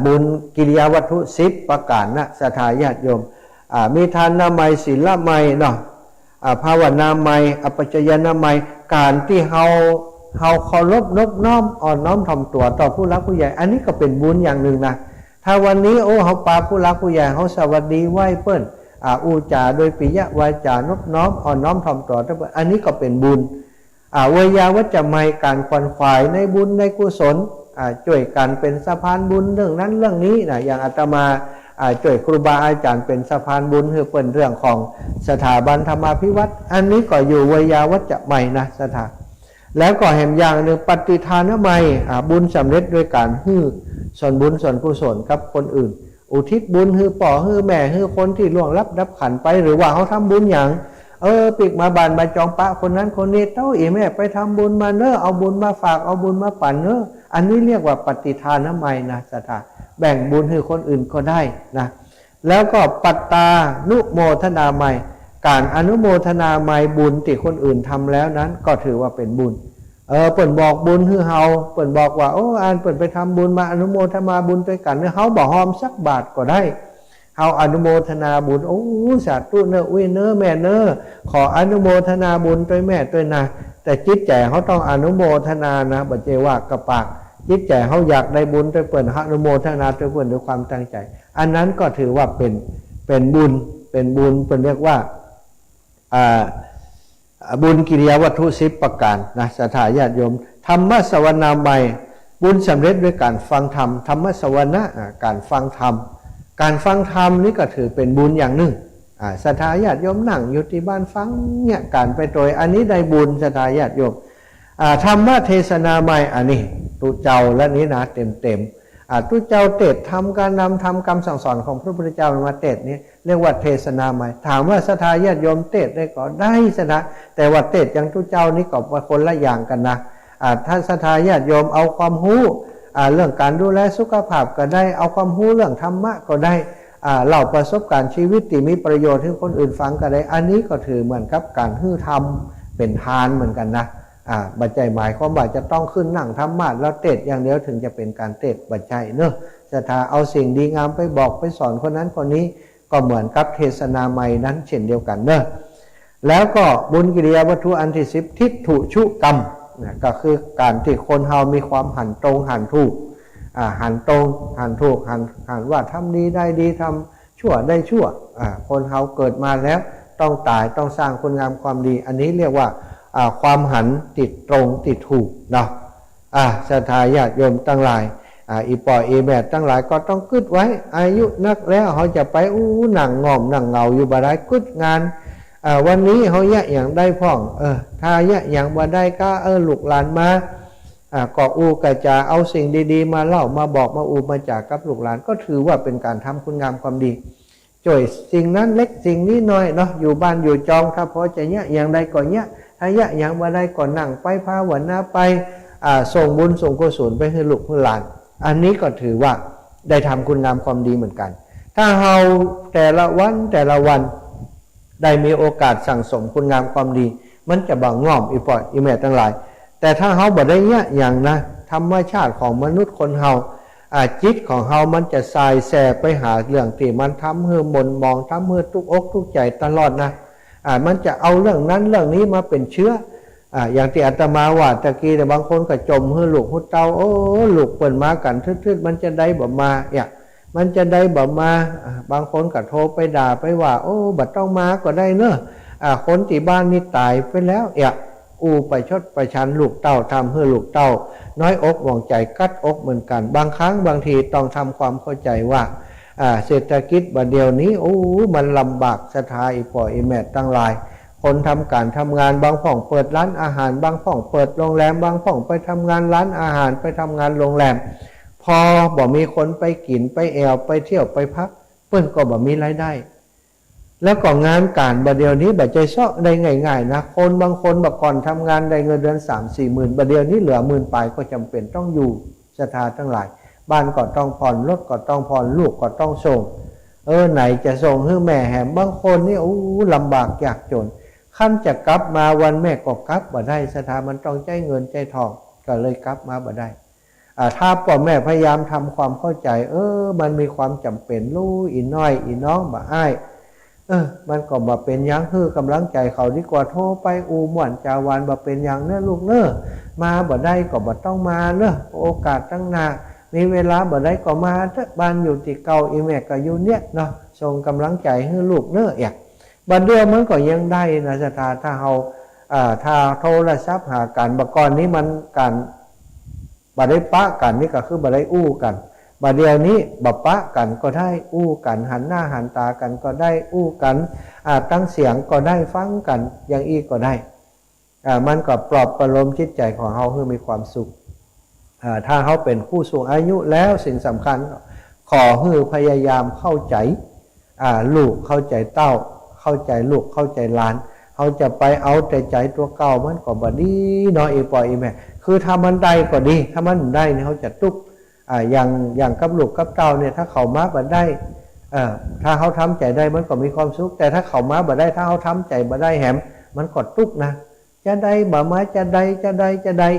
บุญกิริยาวัตถุ10ประการนะศรัทธาญาติโยมมีทานน้ำใหม่ศีลใหม่เนาะภาวนาใหม่อปัจจยนาใหม่การที่เขาเคารพนอบน้อมอ่อนน้อมถ่อมตัวต่อผู้รักผู้ใหญ่อันนี้ก็เป็นบุญอย่างหนึ่งนะถ้าวันนี้เขาปาผู้รักผู้ใหญ่เขาสวัสดีไหว้เปิ้นจาโดยปิยวาจานอบน้อมอ่อนน้อมถ่อมตัวอันนี้ก็เป็นบุญเวยาวัจจะไม่การควนขวายในบุญในกุศล ช่วยกันเป็นสะพานบุญเรื่องนั้นเรื่องนี้นะอย่างอาตมาช่วยครูบาอาจารย์เป็นสะพานบุญคือเป็นเรื่องของสถาบันธรรมาภิวัตน์อันนี้ก็อยู่วิยาวัจจะใหม่นะสถาแล้วก็แห่งอย่างหนึ่งปฏิทานใหม่บุญสำเร็จด้วยการฮื้อส่วนบุญส่วนกุศลกับคนอื่นอุทิศบุญฮื้อป่อฮื้อแม่ฮื้อคนที่ล่วงลับดับขันไปหรือว่าเขาทำบุญอย่างปิกมาบานมาจองปะคนนั้นคนนี้เต้าอีแม่ไปทำบุญมาเนอะเอาบุญมาฝากเอาบุญมาปั่นเนอะอันนี้เรียกว่าปฏิทานใหม่นะสถาแบ่งบุญให้คนอื่นก็ได้นะแล้วก็ปัตตานุโมทนาใหม่การอนุโมทนาใหม่บุญที่คนอื่นทำแล้วนั้นก็ถือว่าเป็นบุญเปิ่นบอกบุญคือเฮาเปิ่นบอกว่าเปิ่นไปทำบุญมาอนุโมทนาบุญด้วยกันเฮาบ่หอมสักบาทก็ได้เฮาอนุโมทนาบุญสาธุเนอะอุ้ยเนอะแม่เนอะขออนุโมทนาบุญด้วยแม่ด้วยนะแต่จิตใจเขาต้องอนุโมทนานะบ่ใช่ว่ากระปากจิตใจเขาอยากได้บุญด้วยเปิ่นอนุโมทนาด้วยเปิ่นด้วยความตั้งใจอันนั้นก็ถือว่าเป็นบุญเปิ่นเรียกว่าบุญกิริยาวัตถุ10ประการนะศรัทธาญาติโยมธรรมสวนาใหม่บุญสำเร็จด้วยการฟังธรรมธรรมสวนะการฟังธรรมนี่ก็ถือเป็นบุญอย่างหนึ่งศรัทธาญาติโยมนั่งอยู่ที่บ้านฟังเนี่ยการไปโดยอันนี้ได้บุญศรัทธาญาติโยมธรรมเทศนาใหม่อันนี้ตุเจ้าและนี้นะเต็มตุเจ้าเทศทำการนำทำคำสั่งสอนของพระพุทธเจ้ามาเทศนี้เรียกว่าเทศนาใหม่ถามว่าศรัทธาญาติโยมเทศได้ก็ได้ศรัทธาแต่ว่าเทศอย่างตุเจ้านี่ก็คนละอย่างกันนะท่านศรัทธาญาติโยมเอาความรู้เรื่องการดูแลสุขภาพก็ได้เอาความรู้เรื่องธรรมะก็ได้เล่าประสบการณ์ชีวิตที่มีประโยชน์ให้คนอื่นฟังก็ได้อันนี้ก็ถือเหมือนกับการฮื้อธรรมเป็นทานเหมือนกันนะบัจจัยหมายความว่าจะต้องขึ้นนั่งธรรมะแล้วเทศอย่างเดียวถึงจะเป็นการเทศบัจจัยเนอะศรัทธาเอาสิ่งดีงามไปบอกไปสอนคนนั้นคนนี้ก็เหมือนกับเทศนาใหม่นั้นเช่นเดียวกันเนอะแล้วก็บุญกิริยาวัตถุอันที่10ทิฏฐุชุกรรมก็คือการที่คนเฮามีความหันตรงหันถูกหันตรงหันถูกหันว่าทำดีได้ดีทำชั่วได้ชั่วคนเฮาเกิดมาแล้วต้องตายต้องสร้างคุณงามความดีอันนี้เรียกว่าความหันติดตรงติดถูกเนาะศรัทธาญาติโยมตั้งหลายอีปออีแม่ตั้งหลายก็ต้องกึดไว้อายุนักแล้วเขาจะไปหนังงอมหนังเงาอยู่บ่ได้กึดงานวันนี้เขาแยะอย่างได้พ่องถ้าแยะอย่างบ่ได้ก็ลูกหลานมาก็ก็จะเอาสิ่งดีๆมาเล่ามาบอกมามาจากกับลูกหลานก็ถือว่าเป็นการทำคุณงามความดีจ่วยสิ่งนั้นเล็กสิ่งนี้น้อยเนาะอยู่บ้านอยู่จองถ้าพอจะแยะอย่างใดก็แยะถ้าแยะอย่างบ่ได้ก็นั่งไปภาวนาไปส่งบุญส่งกุศลไปให้ลูกให้หลานอันนี้ก็ถือว่าได้ทำคุณงามความดีเหมือนกันถ้าเราแต่ละวันได้มีโอกาสสั่งสมคุณงามความดีมันจะบ่งง่อมอีปอยอีแม่ทั้งหลายแต่ถ้าเราบ่ได้เนี่ยอย่างนะธรรมชาติของมนุษย์คนเราจิตของเรามันจะสายแสไปหาเรื่องที่มันทำให้มนมองทำให้ทุกอกทุกใจตลอดนะมันจะเอาเรื่องนั้นเรื่องนี้มาเป็นเชื้ออย่างที่อาตมาว่าตะกี้แต่บางคนก็จมให้ลูกหุดเตาลูกเปิ่นมากันทึดๆมันจะได้บ่มามันจะได้บ่มาบางคนก็โทรไปด่าไปว่าบัดต้องมาก็ได้เนอะคนที่บ้านนี่ตายไปแล้วไปชดไปชันลูกเต้าทำให้ลูกเต้าน้อยอกหวงใจกัดอกเหมือนกันบางครั้งบางทีต้องทำความเข้าใจว่าเศรษฐกิจบัดเดียวนี้มันลำบากสถาอีปออีแม่ตั้งหลายคนทำการทำงานบางพ่องเปิดร้านอาหารบางพ่องเปิดโรงแรมบางพ่องไปทำงานร้านอาหารไปทำงานโรงแรมพอบ่มีคนไปกินไปแอวไปเที่ยวไปพักเปิ้นก็บ่มีรายได้แล้วก็งานการบัดเดียวนี้บัดใจเซาะได้ง่ายๆนะคนบางคนบัดก่อนทำงานได้เงินเดือน 3-4 หมื่นบัดเดียวนี้เหลือ10,000ปลายก็จำเป็นต้องอยู่ศรัทธาทั้งหลายบ้านก็ต้องผ่อนรถก็ต้องผ่อนลูกก็ต้องส่งไหนจะส่งให้แม่แหมบางคนนี่ลำบากยากจนขั้นจะกลับมาวันแม่ก็กลับบ่ได้ศรัทธามันต้องใจเงินใจทองก็เลยกลับมาบ่ได้ถ้าพ่อแม่พยายามทำความเข้าใจมันมีความจำเป็นลูกอีน้อยอีน้องบ่อ้ายมันก็บ่เป็นยังคือกำลังใจเขาดีกว่าโทรไปม่วนจาวานบ่เป็นยังเนอะลูกเนอะมาบ่ได้ก็บ่ต้องมาเนอะโอกาสตั้งหน้ามีเวลาบ่ได้ก็มาเถอะบ้านอยู่ที่เก่าอีแม่ก็อยู่เนี่ยเนาะส่งกำลังใจให้ลูกเนอะบัดเดียวมันก็ยังได้นะศรัทธาถ้าเฮาถ้าโทรศัพท์หากันบัดก่อนนี้มันการ บ่ได้ปะกันนี่ก็คือบ่ได้อู้กันบ่เดียวนี้บ่ปะกันก็ได้อู้กันหันหน้าหันตากันก็ได้อู้กันตั้งเสียงก็ได้ฟังกันอย่างอีกก็ได้มันก็ปลอบประโลมจิตใจของเฮาให้มีความสุขถ้าเขาเป็นผู้สูงอายุแล้วสิ่งสำคัญขอให้พยายามเข้าใจลูกเข้าใจเต้าเข้าใจลูกเข้าใจหลานเขาจะไปเอาแต่ใจตัวเก่ามันก็บ่ดีเนาะอีปอยอีแม่คือถ้ามันได้ก็ดีถ้ามันได้เนี่ยเขาจะทุกข์อย่างกับลูกกับเต้าเนี่ยถ้าเขามาบ่ได้ถ้าเขาทำใจได้มันก็มีความสุขแต่ถ้าเขามาบ่ได้ถ้าเขาทำใจบ่ได้แหมมันก็ทุกข์นะจะได้บ่มาจะได้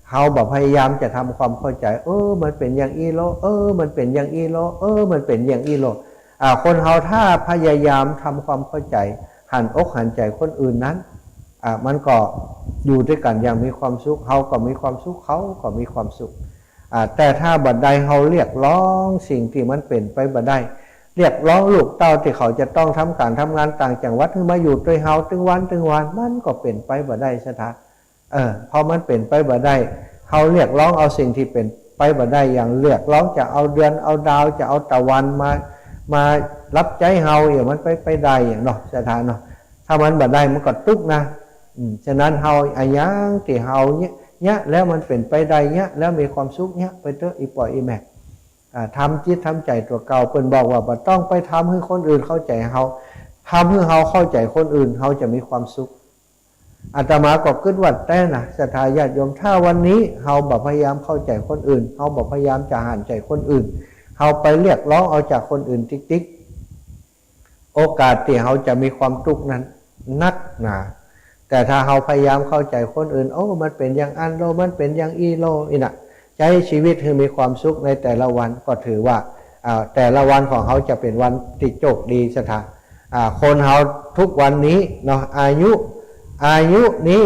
เขาพยายามจะทำความเข้าใจมันเป็นอย่างอีโลมันเป็นอย่างอีโลมันเป็นอย่างอีโลคนเขาถ้าพยายามทำความเข้าใจหันอกหันใจคนอื่นนั้นมันก็อยู่ด้วยกันอย่างมีความสุขเขาก็มีความสุขเขาก็มีความสุขแต่ถ้าบัดใดเขาเรียกร้องสิ่งที่มันเป็นไปบัดใดเรียกร้องลูกเต้าที่เขาจะต้องทำการทำงานต่างจังหวัดถึงมาอยู่ด้วยเฮาถึงวันมันก็เป็นไปบัดใดซะท่าพอมันเป็นไปบัดใดเขาเรียกร้องเอาสิ่งที่เป็นไปบัดใดอย่างเรียกร้องจะเอาเดือนเอาดาวจะเอาตะวันมารับใจเฮาอย่างมันไปได้อย่างเนาะสถานเนาะถ้ามันบัดได้มันก็ทุกข์นะฉะนั้นเฮาอย่างที่เฮาเนี่ยแล้วมันเป็นไปได้เนี่ยแล้วมีความสุขเนี่ยไปเถอะอีปอยอีแม่ทำจิตทำใจตัวเก่าเพิ่นบอกว่าบ่ต้องไปทำให้คนอื่นเข้าใจเฮาทำให้เฮาเข้าใจคนอื่นเฮาจะมีความสุขอาตมาก็คิดว่าแต่นะศรัทธาญาติโยมถ้าวันนี้เฮาบ่พยายามเข้าใจคนอื่นเฮาบ่พยายามจะหันใจคนอื่นเฮาไปเรียกร้องเอาจากคนอื่นติ๊กโอกาสที่เฮาจะมีความทุกข์นั้นนักหนาแต่ถ้าเฮาพยายามเข้าใจคนอื่นมันเป็นอย่างอันโลมันเป็นอย่างอีโลนี่นะใช้ชีวิตให้มีความสุขในแต่ละวันก็ถือว่าแต่ละวันของเขาจะเป็นวันที่โชคดีสถานคนเฮาทุกวันนี้เนาะอายุนี้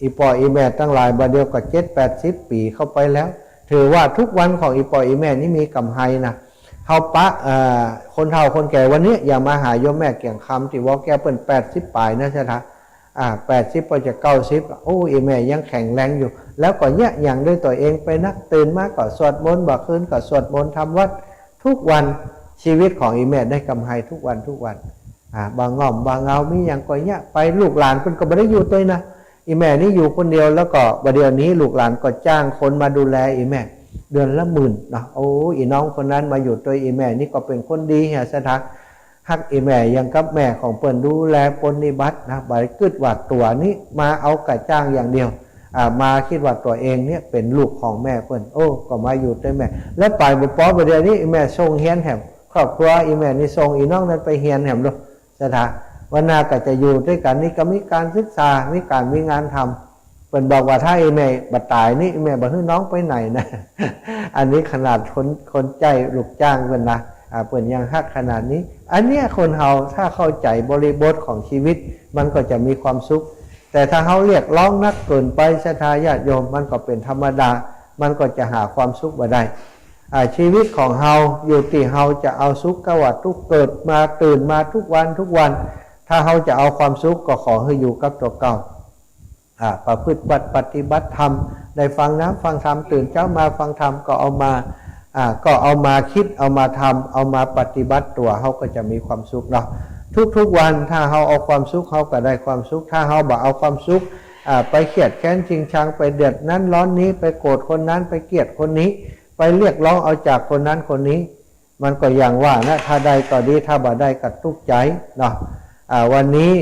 อีปออีแม่ตั้งหลายบาเดียวก็70-80 ปีเข้าไปแล้วถือว่าทุกวันของอีปออีแม่นี่มีกำไรนะเขาคนเฒ่าคนแก่วันนี้อย่ามาหาโยมแม่เกี่ยงคำที่ว่าแกเปิ่น80 ปลายนะใช่ไหม80 ก็จะ90อีแม่ยังแข็งแรงอยู่แล้วก็เนี่ยอย่างด้วยตัวเองไปนักตื่นมากก็สวดมนต์บ่คืนก็สวดมนต์ทำวัดทุกวันชีวิตของอีแม่ได้กำไรทุกวันบางง่อมบางเงามีอย่างก็เนี่ยไปลูกหลานเพิ่นก็ไม่ได้อยู่ตัวนะอีแม่นี่อยู่คนเดียวแล้วก็บัดเดี๋ยวนี้ลูกหลานก็จ้างคนมาดูแลอีแม่เดือนละ10,000นะอีน้องคนนั้นมาอยู่ตัวอีแม่นี่ก็เป็นคนดีฮะสถานฮักอีแม่ยังกับแม่ของเปิ้นดูแลปฏิบัตินะบ่ได้คิดว่าตัวนี้มาเอากะจ้างอย่างเดียวมาคิดว่าตัวเองเนี่ยเป็นลูกของแม่เปิ้นก็มาอยู่ด้วยแม่แล้วไปบ่พอบัดเดี๋ยวนี้อีแม่ส่งเฮียนแหมครอบครัวอีแม่นี่ส่งอีน้องนั้นไปเฮียนแหมลูกสถานวันหน้าก็จะอยู่ด้วยกันนี่ก็มีการศึกษามีงานทำเปิ้นบอกว่าถ้าอีแม่บ่ตายนี่อีแม่บ่ให้น้องไปไหนนะอันนี้ขนาดคนใจลูกจ้างเพิ่นนะเปิดยังฮักขนาดนี้อันเนี้ยคนเฮาถ้าเข้าใจบริบทของชีวิตมันก็จะมีความสุขแต่ถ้าเฮาเรียกร้องนักเกินไปศรัทธาญาติโยมมันก็เป็นธรรมดามันก็จะหาความสุขบ่ได้ชีวิตของเฮาอยู่ที่เฮาจะเอาสุขกว่าทุกเกิดมาตื่นมาทุกวันถ้าเฮาจะเอาความสุขก็ขอให้อยู่กับตัวเก่าประพฤติปฏิบัติธรรมได้ฟังฟังธรรมตื่นเช้ามาฟังธรรมก็เอามาคิดเอามาทำเอามาปฏิบัติตัวเขาก็จะมีความสุขเนาะทุกวันถ้าเขาเอาความสุขเขาก็ได้ความสุขถ้าเขาบ่เอาความสุขไปเครียดแค้นชิงชังไปเดือดนั้นร้อนนี้ไปโกรธคนนั้นไปเกลียดคนนี้ไปเรียกร้องเอาจากคนนั้นคนนี้มันก็อย่างว่านะถ้าได้ก็ดีถ้าบ่ได้ก็ทุกข์ใจเนาะวันนี้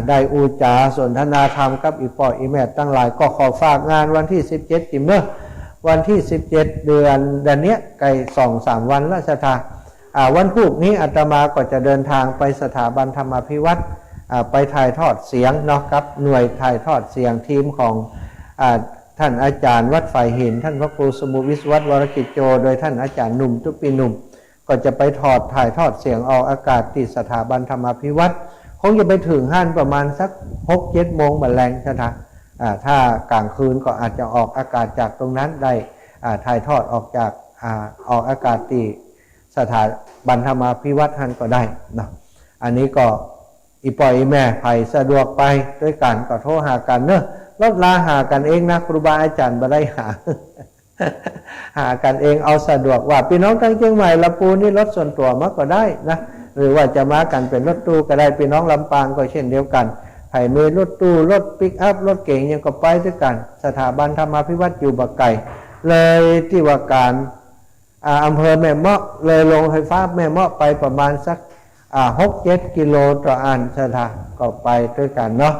ได้อูจาสนทนาธรรมกับอีปออีแม่ตั้งหลายก็ขอฝากงานวันที่17จิมเนอร์วันที่17เดือนนี้ใกล้ 2-3 วันแล้วศรัทธาวันพุธนี้อาตมาก็จะเดินทางไปสถาบันธรรมาภิวัตรไปถ่ายทอดเสียงเนาะกับหน่วยถ่ายทอดเสียงทีมของท่านอาจารย์วัดฝ่ายหินท่านพระครูสมุวิศวัตวรกิจโจโดยท่านอาจารย์หนุ่มทุกปีหนุ่มก็จะไปถ่ายทอดเสียงออกอากาศที่สถาบันธรรมาภิวัตรคงจะไปถึงห้านประมาณสัก 6-7 โมงบัดแลงศรัทธาถ้ากลางคืนก็อาจจะออกอากาศจากตรงนั้นได้ถ่ายทอดออกจากออกอากาศที่สถาบันธรรมาภิวัตรท่านก็ได้นะอันนี้ก็อีปอยอีแม่ไผ่สะดวกไปด้วยกันก็โทรหากันเนอะลดลาหากันเองนะครูบาอาจารย์บ่ได้หา หากันเองเอาสะดวกว่าพี่น้องทั้งเชียงใหม่ลำพูนนี่รถส่วนตัวมาก็ได้นะหรือว่าจะมากันเป็นรถตู้ก็ได้พี่น้องลำปางก็เช่นเดียวกันไผ่มีรถตู้รถปิกอัพรถเก๋งยังก็ไปด้วยกันสถาบันธรรมาภิวัตรอยู่บักไก่เลยที่ว่าการอำเภอแม่เมาะเลยลงไฟฟ้าแม่เมาะไปประมาณสัก6-7 กิโลต่ออันสถาก็ไปด้วยกันเนาะ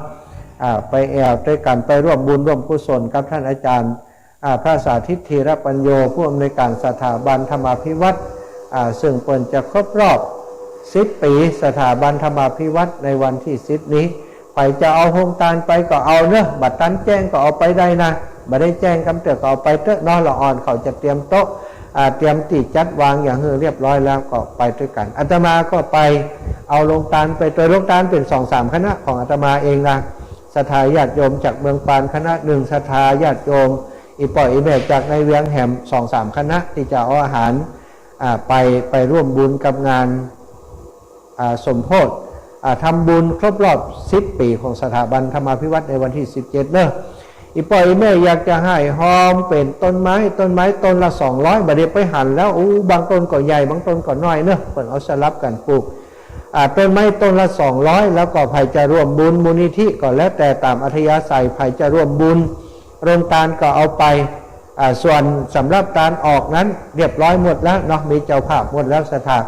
ไปแอวด้วยกันไปร่วมบุญร่วมกุศลกับท่านอาจารย์พระสาธิตธีรปัญโยผู้อำนวยการสถาบันธรรมาภิวัตรซึ่งเปิ่นจะครบรอบ10 ปีสถาบันธรรมาภิวัตรในวันที่10นี้ไปจะเอาโฮมตาลไปก็เอาเนอะบัตรตันแจ้งก็เอาไปได้นะบัตรได้แจ้งกำเตือนก็เอาไปเถอะนอละอ่อนเขาจะเตรียมโต๊ะเตรียมตีจัดวางอย่างเรียบร้อยแล้วก็ไปด้วยกันอาตมาก็ไปเอาลงตาลไปตัวลงตาลเป็น 2-3 คณะของอาตมาเองนะศรัทธาญาติโยมจากเมืองปานคณะหนึ่งศรัทธาญาติโยมอีปล่อยอีแม่จากในเวียงแหม 2-3 คณะที่จะเอาอาหารไปร่วมบุญกับงานสมโภชทำบุญครบรอบ10 ปีของสถาบันธรรมาภิวัตรในวันที่17เนอะอีปล่อยอีแม่อยากจะให้หอมเป็นต้นไม้ต้นละ200บาทไปหั่นแล้วบางต้นก็ใหญ่บางต้นก็น้อยเนอะเพิ่นเอาสลับกันปลูกต้นไม้ต้นละ200แล้วก็ไผ่จะร่วมบุญมูลนิธิก็แล้วแต่ตามอัธยาศัยไผ่จะร่วมบุญโรงทานก็เอาไปส่วนสำหรับการออกนั้นเรียบร้อยหมดแล้วเนาะมีเจ้าภาพหมดแล้วสถาน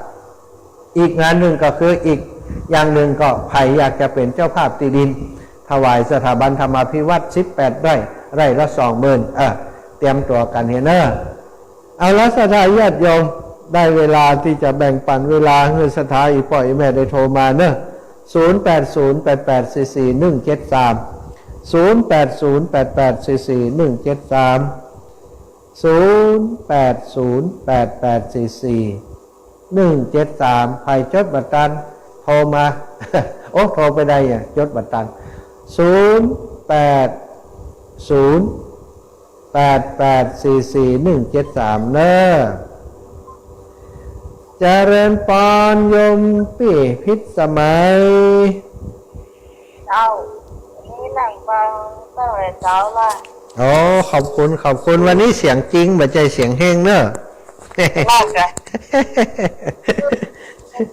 อีกงานหนึ่งก็คืออีกอย่างหนึ่งก็ไผ่อยากจะเป็นเจ้าภาพที่ดินถวายสถาบันธรรมาภิวัตร18 ไร่ละ 20,000เตรียมตัวกันเฮเนอร์เอาละสถาญาติโยมได้เวลาที่จะแบ่งปันเวลาให้สถาอีปล่อยแม่ได้โทรมาเนอะ0808844173 0808844173 ใครจดบัตรตันโทรมา โอ้โทรไปได้อ่ะจดบัตรตัน0808844173เนอะเจริญปอนยมปี่พิษสมัยเจ้านี่นั่งฟังตั้งแต่เช้าละโอ้ขอบคุณวันนี้เสียงจริงบ่ใจเสียงเฮงเนอะมากเลย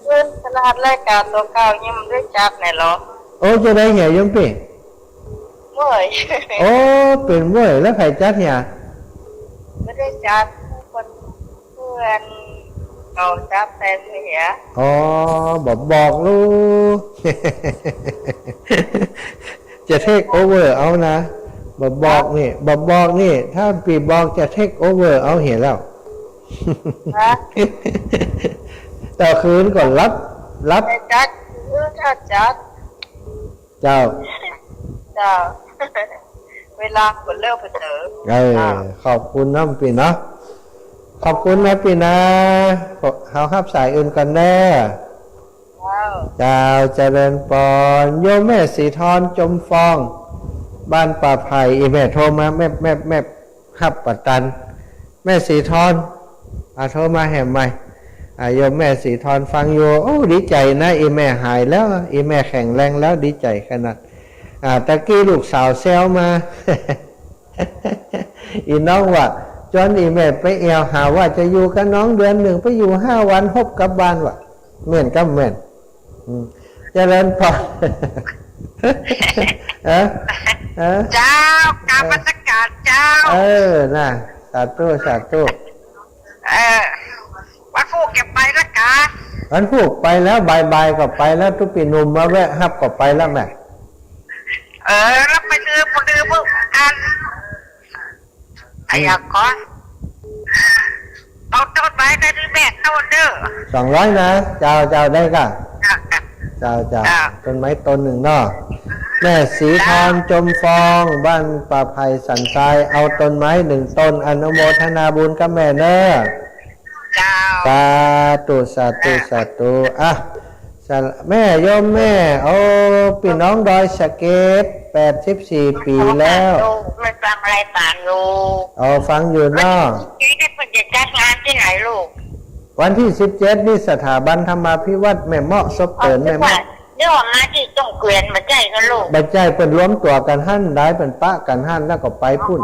เพื่อนขนาดรายการตัวเก่ายังไม่ได้จัดไหนหรอโอ้จะได้เหี่ยยมปี่เมื่อยโอ้เป็นเมื่อยแล้วใครจัดเหี่ยไม่ได้จัดคนเพื่อนเราจัดแต่ไม่เหี่ยอ๋อบอกลูกจะเทคโอเวอร์เอานะบอกนี่ถ้าปีบอกจะเทคโอเวอร์เอาเห็นแล้วต่อคืนก่อนรับจัดเจ้าเวลาคนเลิกไปเถอะขอบคุณน้ำปีนะขอบคุณนะปีนะเขาฮับสายอื่นกันแน่เจ้าเจริญปอนโยมแม่สีทอนจมฟองบ้านป่าไผ่อีแม่โทรมาแม่ฮับปัตตันแม่สีทอนโทรมาแห่มใหม่โยมแม่สีทอนฟังอยู่โอ้ดีใจนะอีแม่หายแล้วอีแม่แข็งแรงแล้วดีใจขนาดตะกี้ลูกสาวแซวมา อีน้องว่าจนอีแม่ไปแอวหาว่าจะอยู่กับน้องเดือนหนึ่งไปอยู่5 วันฮบกลับบ้านว่ะเหมือนกับเหมือนเจริญพรเจ้ากาบรรยากาศเจ้าน่ะสาธุวันฟูกเก็บไปละกาวันฟูกไปแล้วบายก็ไปแล้วทุกปีนุ่มมาแวะฮับก็ไปแล้วแม่แล้วไปดื้อมึงอันอยากขอเอาต้นไม้ได้ที่แม่ต้นเด้อ200นะเจ้าได้ก่ะเจ้าต้นไม้ต้นหนึ่งเนาะแม่สีทองจมฟองบ้านป่าไผ่สันทรายเอาต้นไม้1 ต้นอนุโมทนาบุญกับแม่เนอะสาธุอ่ะแม่โยมแม่โอ้พี่น้องดอยสะเก็ด84 ปีแล้วไม่ฟังอะไรป่านอยู่ฟังอยู่เนาะนี่ได้เปิดจัดงานที่ไหนลูกวันที่17นี่สถาบันธรรมาภิวัตรแม่เมาะซบเปิดแม่เมาะเนี่ยมาที่ต้องเกวียนมาใจกันลูกบัดใจเปิดรวมตัวกันหั่นได้เป็นปะกันหั่นแล้วก็ไปพุ่น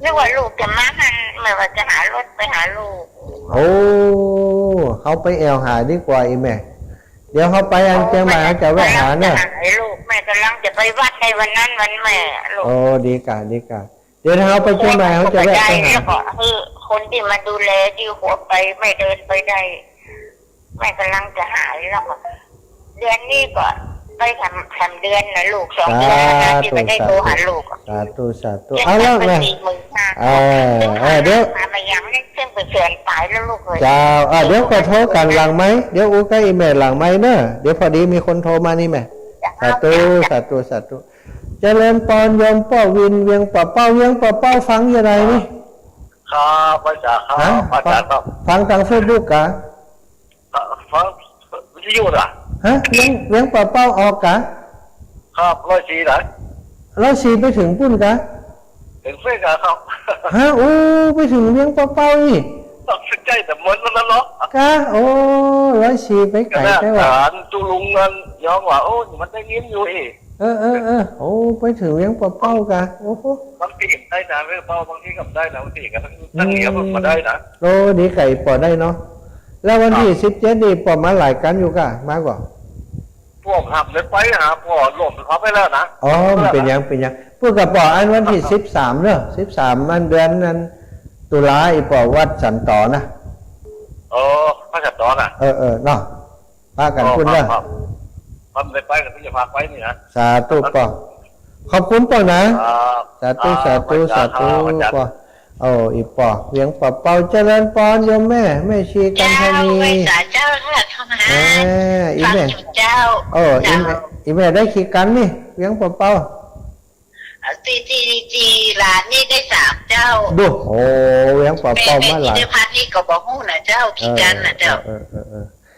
น นึกว่าลูกจะมาหันไม่ว่าจะหารถไปหาลูกโอ้เขาไปแอวหาดีกว่าอีแม่เดี๋ยวเขาไปอันเชียงใหม่เขาจะแวะหาเนี่ยลูกแม่กำลังจะไปวัดในวันนั้นวันแม่ลูกโอ้ดีกะเดี๋ยวเขาไปเชียงใหม่เขาจะแวะไปหาคือคนที่มาดูแลที่หัวไปไม่เดินไปได้แม่กำลังจะหายแล้วเดือนนี้ก็ไปทำเดือนนะลูก2 เดือนนะที่ไม่ได้โทรหาลูกสาธุเอาแล้วไงเดี๋ยวมายังนี่ขึ้นไปเสื่อมตายแล้วลูกเลยเจ้าเดี๋ยวก็โทรกันหลังไหมเดี๋ยวอู้ใกล้อีเมลหลังไหมเนอะเดี๋ยวพอดีมีคนโทรมานี่แม่สาธุเจริญปอนยมป้อวินเวียงป่าเป้าเวียงป่าเป้าฟังยังไงนี่ครับอาจารย์ครับฟังทางเฟซบุ๊กกะฟังวิทยุอ่ะฮะเวียงป่าเป้าออกกะครับ104นะ104ไปถึงปุ้นกะถึงเฟซครับฮะโอ้ไปถึงเวียงป่าเป้านี่ต้องสนใจแต่มันแล้วเนาะกะโอ้104ไปไกลใช่ป่ะจุลุงเงินย้อนว่าโอ้มันได้ยิ้มอยู่อีกโอ้ไปถึงเวียงป่าเป้ากะโอ้โหบางทีได้นะเวียงเป้าบางทีกับได้นะบางทีกับทั้งเหนียวมันมาได้นะโอ้ดีไก่ปอได้เนาะแล้ววันที่17นี่ปอมาหลายกันอยู่กะมากกว่าพวกหับเลยไปหาพอหล่นเขาไปแล้วนะอ๋อเป็นยังพูดกับปออันวันที่13เนอะ13มันเดือนนั้นตุลาอีปอวัดสันต่อนะพระสันต่อน่ะเนาะพากันคุณเนอะทำเลยไปกับพี่จะพาไปนี่นะสาธุปอขอบคุณปอนะสาธุปอโอ้อีปอเวียงป่าเป้าเจริญปอนโยมแม่ชีกันธนีเจ้าค่ะทำงานอีแม่เจ้าอีแม่ได้ขี่กันนี่เวียงป่าเป้าจีหลานนี่ได้3เจ้าดูโอ้เวียงป่าเป้ามาหลายแม่พัดนี่ก็บอกฮู้นะเจ้าขี่กันนะเจ้า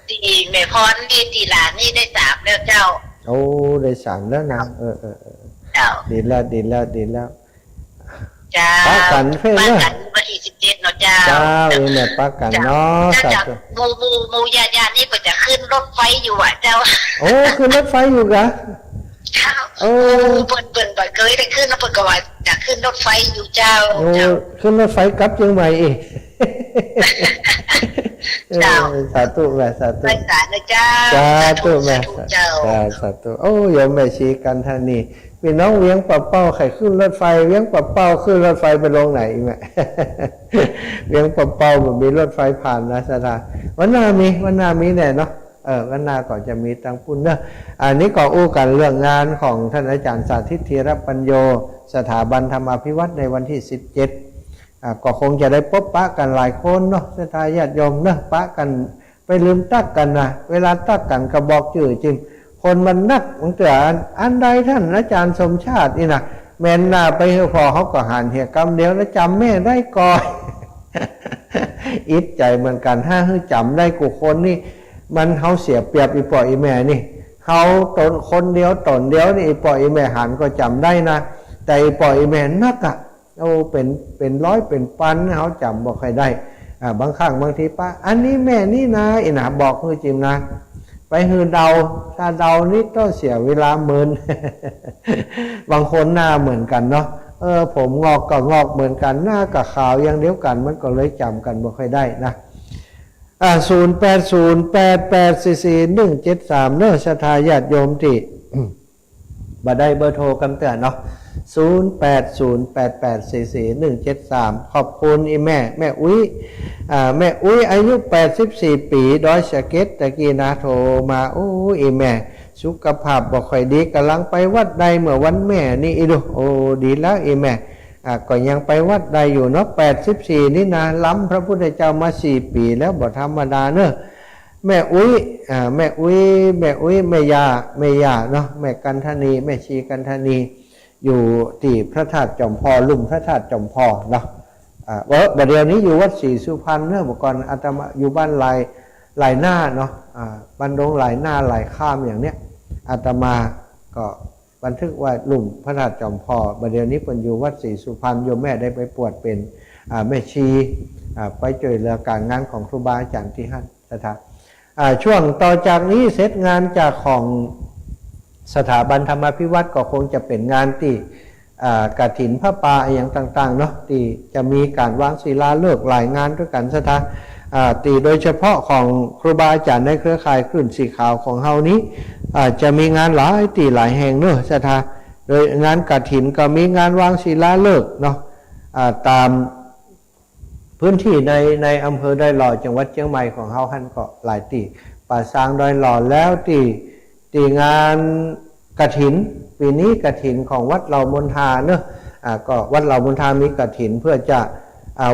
จีแม่พรนี่จีหลานนี่ได้3แล้วเจ้าโอ้ได้3แล้วนะเจ้าดีแล้วป้ากันเพื่อนเนี่ยวันที่17เนาะเจ้าแม่ป้ากันเนาะมูญานี่ก็จะขึ้นรถไฟอยู่อ่ะเจ้าโอ้ขึ้นรถไฟอยู่กะโอ้เปิ่นเคยได้ขึ้นแล้วเปิ่นก็ว่าจะขึ้นรถไฟอยู่เจ้าขึ้นรถไฟกลับเชียงใหม่อีกสาธุแม่สาธุสาธุแม่สาธุโอ้ยมแม่ชีกันธนีพี่น้องเวียงป่าเป้าใครขึ้นรถไฟเวียงป่าเป้าขึ้นรถไฟไปลงไหนแม่เวียงป่าเป้ามันมีรถไฟผ่านนะสถานวันหน้ามีแน่เนาะวันหน้าก็จะมีตังปุ่นเนอะอันนี้ก็อู้กันเรื่องงานของท่านอาจารย์สาธิตธีรปัญโยสถาบันธรรมาภิวัตน์ในวันที่17ก็คงจะได้พบปะกันหลายคนเนาะศรัทธาญาติโยมเนาะปะกันไปลืมตักกันนะเวลาตักกันก็บอกชื่อจริงคนมันนักมันเกิดอันใดท่านอาจารย์สมชาตินี่นะแม่นหน้าไปพอเขาก็หันเหี่ยกำเดียวแล้วจำแม่ได้ก่อนอิดใจเหมือนกันถ้าจำได้กูคนนี่มันเขาเสียเปรียบอีปออีแม่นี่เขาตนคนเดียวนี่อีปออีแม่หันก็จำได้นะแต่อีปออีแม่นักอะโอ้เป็นร้อยเป็นพันเขาจำบอกใครได้บางครั้งบางทีป้าอันนี้แม่นี่นะอีน่ะบอกคือจริงนะไปฮือเดาถ้าเดานี่ต้องเสียเวลาเมิน บางคนหน้าเหมือนกันเนาะผมงอกก็งอกเหมือนกันหน้ากับขาวอย่างเดียวกันมันก็เลยจำกันบ่ค่อยได้นะ0808844173เน้อศรัทธาญาติโยมที่บ่ได้เบอร์โทรกันเตือนเนาะ0808844173ขอบคุณอีแม่อุ้ยแม่อุ้ยอายุ84ปีดอยสะเก็ดตะกี้นะโทรมาโอ้อีแม่สุขภาพบ่ค่อยดีกำลังไปวัดใดเมื่อวันแม่นี่อีดูโอ้ดีแล้วอีแม่ก็ยังไปวัดใดอยู่เนาะ84นี่นะล้ำพระพุทธเจ้ามา4ปีแล้วบ่ธรรมดาเนอะแม่อุ้ยแม่ยาเนาะแม่กันธนีแม่ชีกันธนีอยู่ที่พระธาตุจอมพอลุ่มพระธาตุจอมพอเนาะบัดเดี๋ยวนี้อยู่วัดศรีสุพรรณเมื่อก่อนอาตมาอยู่บ้านหลายหน้าเนาะบ้านดงหลายหน้าหลายข้ามอย่างเนี้ยอาตมาก็บันทึกว่าลุ่มพระธาตุจอมพอบัดเดี๋ยวนี้เป็นอยู่วัดศรีสุพรรณโยมแม่ได้ไปปวดเป็นแม่ชีไปช่วยเหลือการงานของครูบาอาจารย์ที่ท่านนะครับช่วงต่อจากนี้เสร็จงานจากของสถาบันธรรมาภิวัตน์ก็คงจะเป็นงานที่ กฐินพระป่าอย่างต่างๆเนาะที่จะมีการวางศิลาฤกษ์หลายงานด้วยกันสถาตีโดยเฉพาะของครูบาอาจารย์ในเครือข่ายคลื่นสีขาวของเฮานี้จะมีงานหลายตีหลายแห่งเนอะสถาโดยงานกฐินก็มีงานวางศิลาฤกษ์เนาะตามพื้นที่ในอำเภอดอยหล่อจังหวัดเชียงใหม่ของเฮาหันก็หลายตีป่าซางดอยหล่อแล้วตีงานกฐินปีนี้กฐินของวัดเหล่ามนทาเนอะก็วัดเหล่ามนทามีกฐินเพื่อจะ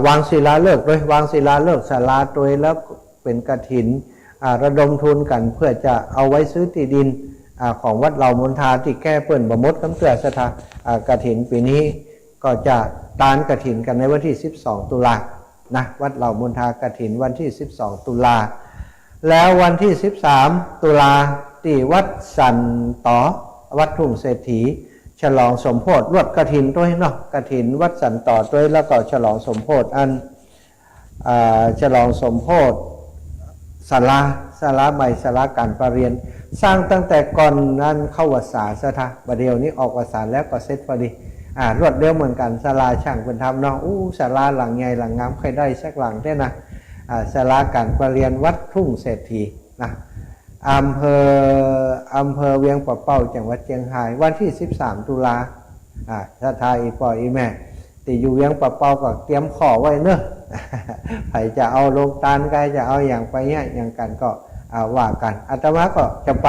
วางศิลาฤกษ์โดยวางศิลาฤกษ์ศาลาตัวแล้วเป็นกฐินระดมทุนกันเพื่อจะเอาไว้ซื้อที่ดินของวัดเหล่ามนทาที่แก้เปิ่นบมดคำเตือสถากฐินปีนี้ก็จะตานกฐินกันในวันที่12ตุลานะวัดเหล่ามนทากฐินวันที่12ตุลาแล้ววันที่13ตุลาที่วัดสันต่อวัดทุ่งเศรษฐีฉลองสมโภชรวดกฐินด้วยเนาะกฐินวัดสันต่อด้วยแล้วก็ฉลองสมโภชฉลองสมโภชศาลาใหม่ศาลาการประเรียนสร้างตั้งแต่ก่อนนั้นเข้าวัดสาสถาบัดเดียวนี้ออกวัดสาแล้วก็เสร็จพอดีรวดเร็วเหมือนกันศาลาช่างเป็นทำเนาะศาลาหลังใหญ่หลังงามใครได้สักหลังได้นะศาลาการประเรียนวัดทุ่งเศรษฐีนะอำเภอเวียงปะเป้าจังหวัดเชียงรายวันที่13ตุลาถ้าทายอีปออีแม่ติอยู่เวียงปะเป้าก็เตรียมขอไว้เนอะใครจะเอาลงตาลใครจะเอาอย่างไปเนี่ยอย่างกันก็ว่ากันอาตมาก็จะไ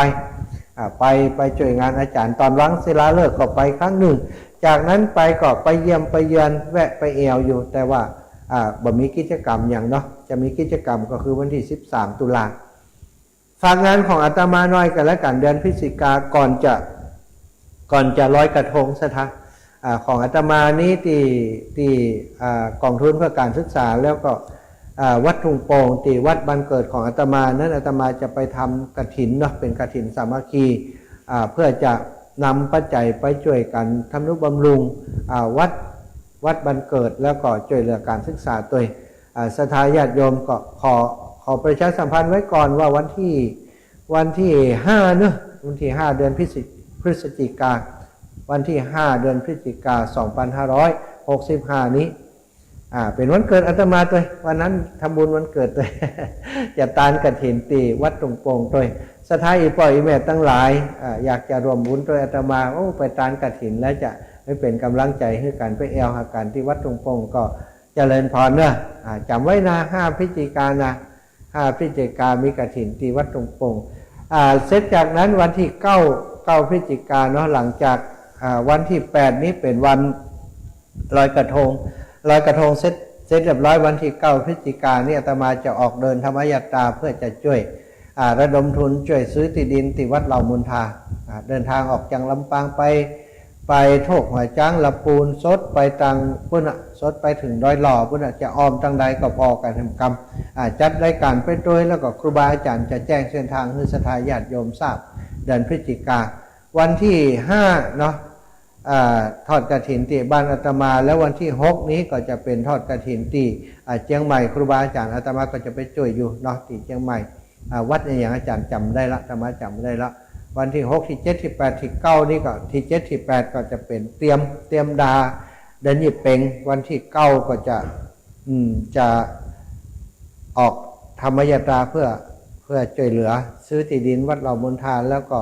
ปช่วยงานอาจารย์ตอนวางศิลาฤกษ์ก็ไปครั้งหนึ่งจากนั้นไปก็ไปเยี่ยมไปเยือนแวะไปแอวอยู่แต่ว่าบ่มีกิจกรรมอย่างเนาะจะมีกิจกรรมก็คือวันที่13ตุลาฝากงานของอาตมาน้อยกันแล้วกันเดือนพฤศจิกาก่อนจะลอยกระทงสถาของอาตมานี้ที่กองทุนเพื่อการศึกษาแล้วก็วัดทุ่งโป่งที่วัดบ้านเกิดของอาตมานั้นอาตมาจะไปทำกฐินเนาะเป็นกฐินสามัคคีเพื่อจะนำปัจจัยไปช่วยกันทำนุบำรุงวัดบ้านเกิดแล้วก็ช่วยเหลือการศึกษาตัวศรัทธาญาติโยมก็ขอประชาสัมพันธ์ไว้ก่อนว่าวันที่5เนอะวันที่5เดือนพฤศจิกาวันที่5เดือนพฤศจิกา2565นี้เป็นวันเกิดอาตมาตัววันนั้นทำบุญวันเกิดตัว จะตานกฐินตีวัดตรงโป่งตัวสถาอีปล่อยแม่ตั้งหลายอยากจะรวมบุญตัวอาตมาไปตานกฐินแล้วจะไม่เป็นกำลังใจให้กันไปแอลหากันที่วัดตรงโป่งก็เจริญพรเนอะจำไว้นะ5พฤศจิกายนนะ5พฤศจิกายนมีกฐินตีวัดตรงโป่งเสร็จจากนั้นวันที่9พฤศจิกายนเนาะหลังจากวันที่8นี้เป็นวันลอยกระทงเสร็จเรียบร้อยวันที่9พฤศจิกายนนี่อาตมาจะออกเดินธรรมยตราเพื่อจะช่วยระดมทุนช่วยซื้อที่ดินที่วัดเหล่ามนทาเดินทางออกจากลำปางไปโถกหัวจ้างละปูนซดไปตังพุ่นซดไปถึงดอยหล่อพุ่นจะอ้อมทางใดก็พอกันทำกรรมจัดรายการไปด้วยแล้วก็ครูบาอาจารย์จะแจ้งเส้นทางให้ศรัทธาญาติโยมทราบเดือนพฤศจิกาวันที่5เนาะทอดกฐินที่บ้านอาตมาแล้ววันที่6นี้ก็จะเป็นทอดกฐินที่เชียงใหม่ครูบาอาจารย์อาตมาก็จะไปช่วยอยู่เนาะที่เชียงใหม่วัดอย่างอาจารย์จำได้ละอาตมาจำได้ละวันที่6ที่7ที่8ที่9นี่ก็ที่7ที่8ก็จะเป็นเตรียมดาเดินยี่เป่งวันที่9ก็จะออกธรรมยตราเพื่อช่วยเหลือซื้อที่ดินวัดเหล่ามนทาแล้วก็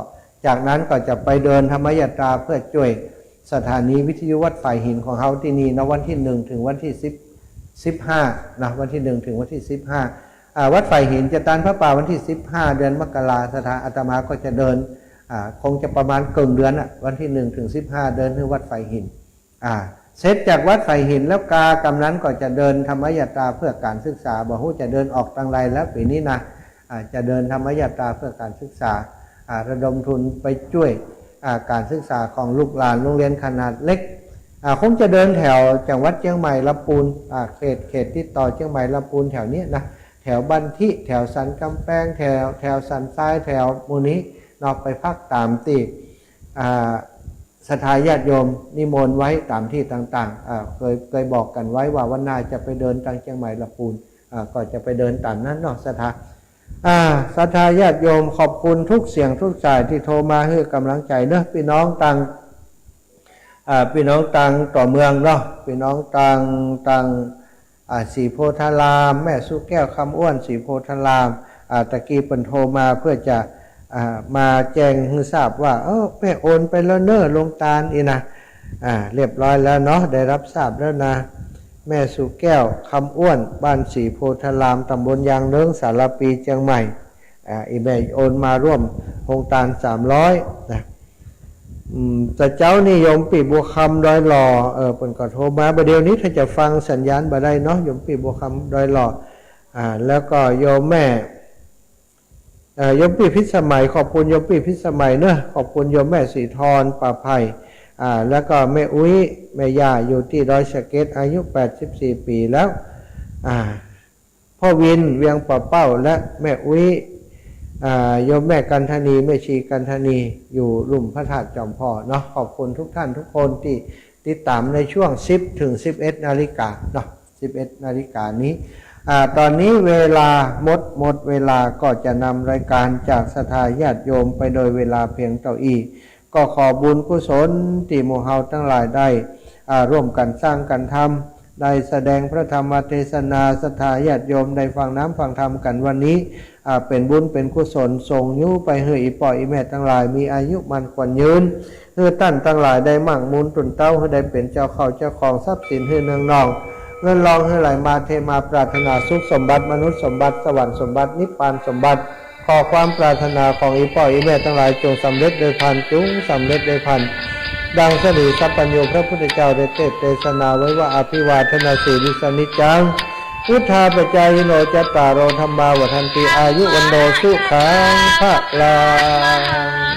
จากนั้นก็จะไปเดินธรรมยตราเพื่อช่วยสถานีวิทยุวัดฝ่ายหินของเฮาที่นี่นะวันที่1ถึงวันที่15นะวันที่1ถึงวันที่15วัดฝ่ายหินจะตานพระป่าวันที่15เดือนมกราสถาอาตมาก็จะเดินคงจะประมาณเกินเดือนวันที่1ถึง15เดินที่วัดฝ่ายหินเสร็จจากวัดฝ่ายหินแล้วกำนั้นก็จะเดินธรรมยตราเพื่อการศึกษาบ่ฮู้จะเดินออกทางใดแล้วปีนี้นะจะเดินธรรมยตราเพื่อการศึกษาระดมทุนไปช่วยการศึกษาของลูกหลานโรงเรียนขนาดเล็กคงจะเดินแถวจังหวัดเชียงใหม่ลำพูนเขตที่ต่อเชียงใหม่ลำพูนแถวนี้นะแถวบันทิแถวสันกำแพงแถวสันทรายแถวมูนี้นอกไปพักตามที่ศรัทธาญาติโยมนิมนต์ไว้ตามที่ต่างๆเคยบอกกันไว้ว่าวันหน้าจะไปเดินทางเชียงใหม่ลำพูนก็จะไปเดินตามนั้นเนาะศรัทธาญาติโยมขอบคุณทุกเสียงทุกสายที่โทรมาให้กำลังใจเนอะพี่น้องต่าง พี่น้องต่างต่อเมืองเนาะพี่น้องต่างสีโพธารามแม่สุแก้วคำอ้วนสีโพธารามตะกี้เปิ่นโทรมาเพื่อจะมาแจ้งให้ทราบว่าแม่โอนไปแล้วเน้อลงตาลอีนะเรียบร้อยแล้วเนาะได้รับทราบแล้วนะแม่สุแก้วคำอ้วนบ้านสีโพธารามตำบลยางเนิ้งสารปีเชียงใหม่อีแม่โอนมาร่วมโครงการ300นะแต่เจ้านี่โยมปีบัวคำดอยหล่อเปิ่นก็โทรมาประเดี๋ยวนี้ถ้าจะฟังสัญญาณบ่ได้เนาะโยมปีบัวคำดอยหล่อแล้วก็โยมแม่โยมปีพิสมัยขอบคุณโยมปีพิสมัยเนอะขอบคุณโยมแม่สีทรป่าไผ่แล้วก็แม่อุ้ยแม่ย่าอยู่ที่ดอยสะเก็ดอายุ84ปีแล้วพ่อวินเวียงป่าเป้าและแม่อุ้ยโยมแม่กันธนีแม่ชีกันธนีอยู่ลุ่มพระธาตุจอมพ่อเนาะขอบคุณทุกท่านทุกคนที่ติดตามในช่วง10 ถึง 11 นาฬิกาเนาะ11 นาฬิกานี้ตอนนี้เวลาหมดเวลาก็จะนำรายการจากศรัทธาญาติโยมไปโดยเวลาเพียงเท่านี้ก็ขอบุญกุศลที่หมู่เฮาทั้งหลายได้ร่วมกันสร้างกันทำได้แสดงพระธรรมเทศนาศรัทธาญาติโยมได้ฟังน้ำฟังธรรมกันวันนี้เป็นบุญเป็นกุศลส่งยุไปให้อีป่ออีแม่ทั้งหลายมีอายุมันขวัญยืนให้ท่านทั้งหลายได้มั่งมูลตุนเต้าให้ได้เป็นเจ้าเข้าเจ้าของทรัพย์สินให้เนืองนองเงินรองให้ไหลมาเทมาปรารถนาสุขสมบัติมนุษย์สมบัติสวรรค์สมบัตินิพพานสมบัติขอความปรารถนาของอีป่ออีแม่ทั้งหลายจงสำเร็จโดยพันจุงสำเร็จโดยพันดังสรีสัพพัญโยพระพุทธเจ้าได้เทศนาไว้ว่าอภิวาทนาสีลิสนิจังพุทธาปัจจายโนจัตตารโอธรรมาวัฏันติอายุวันโนสุขังภะลัง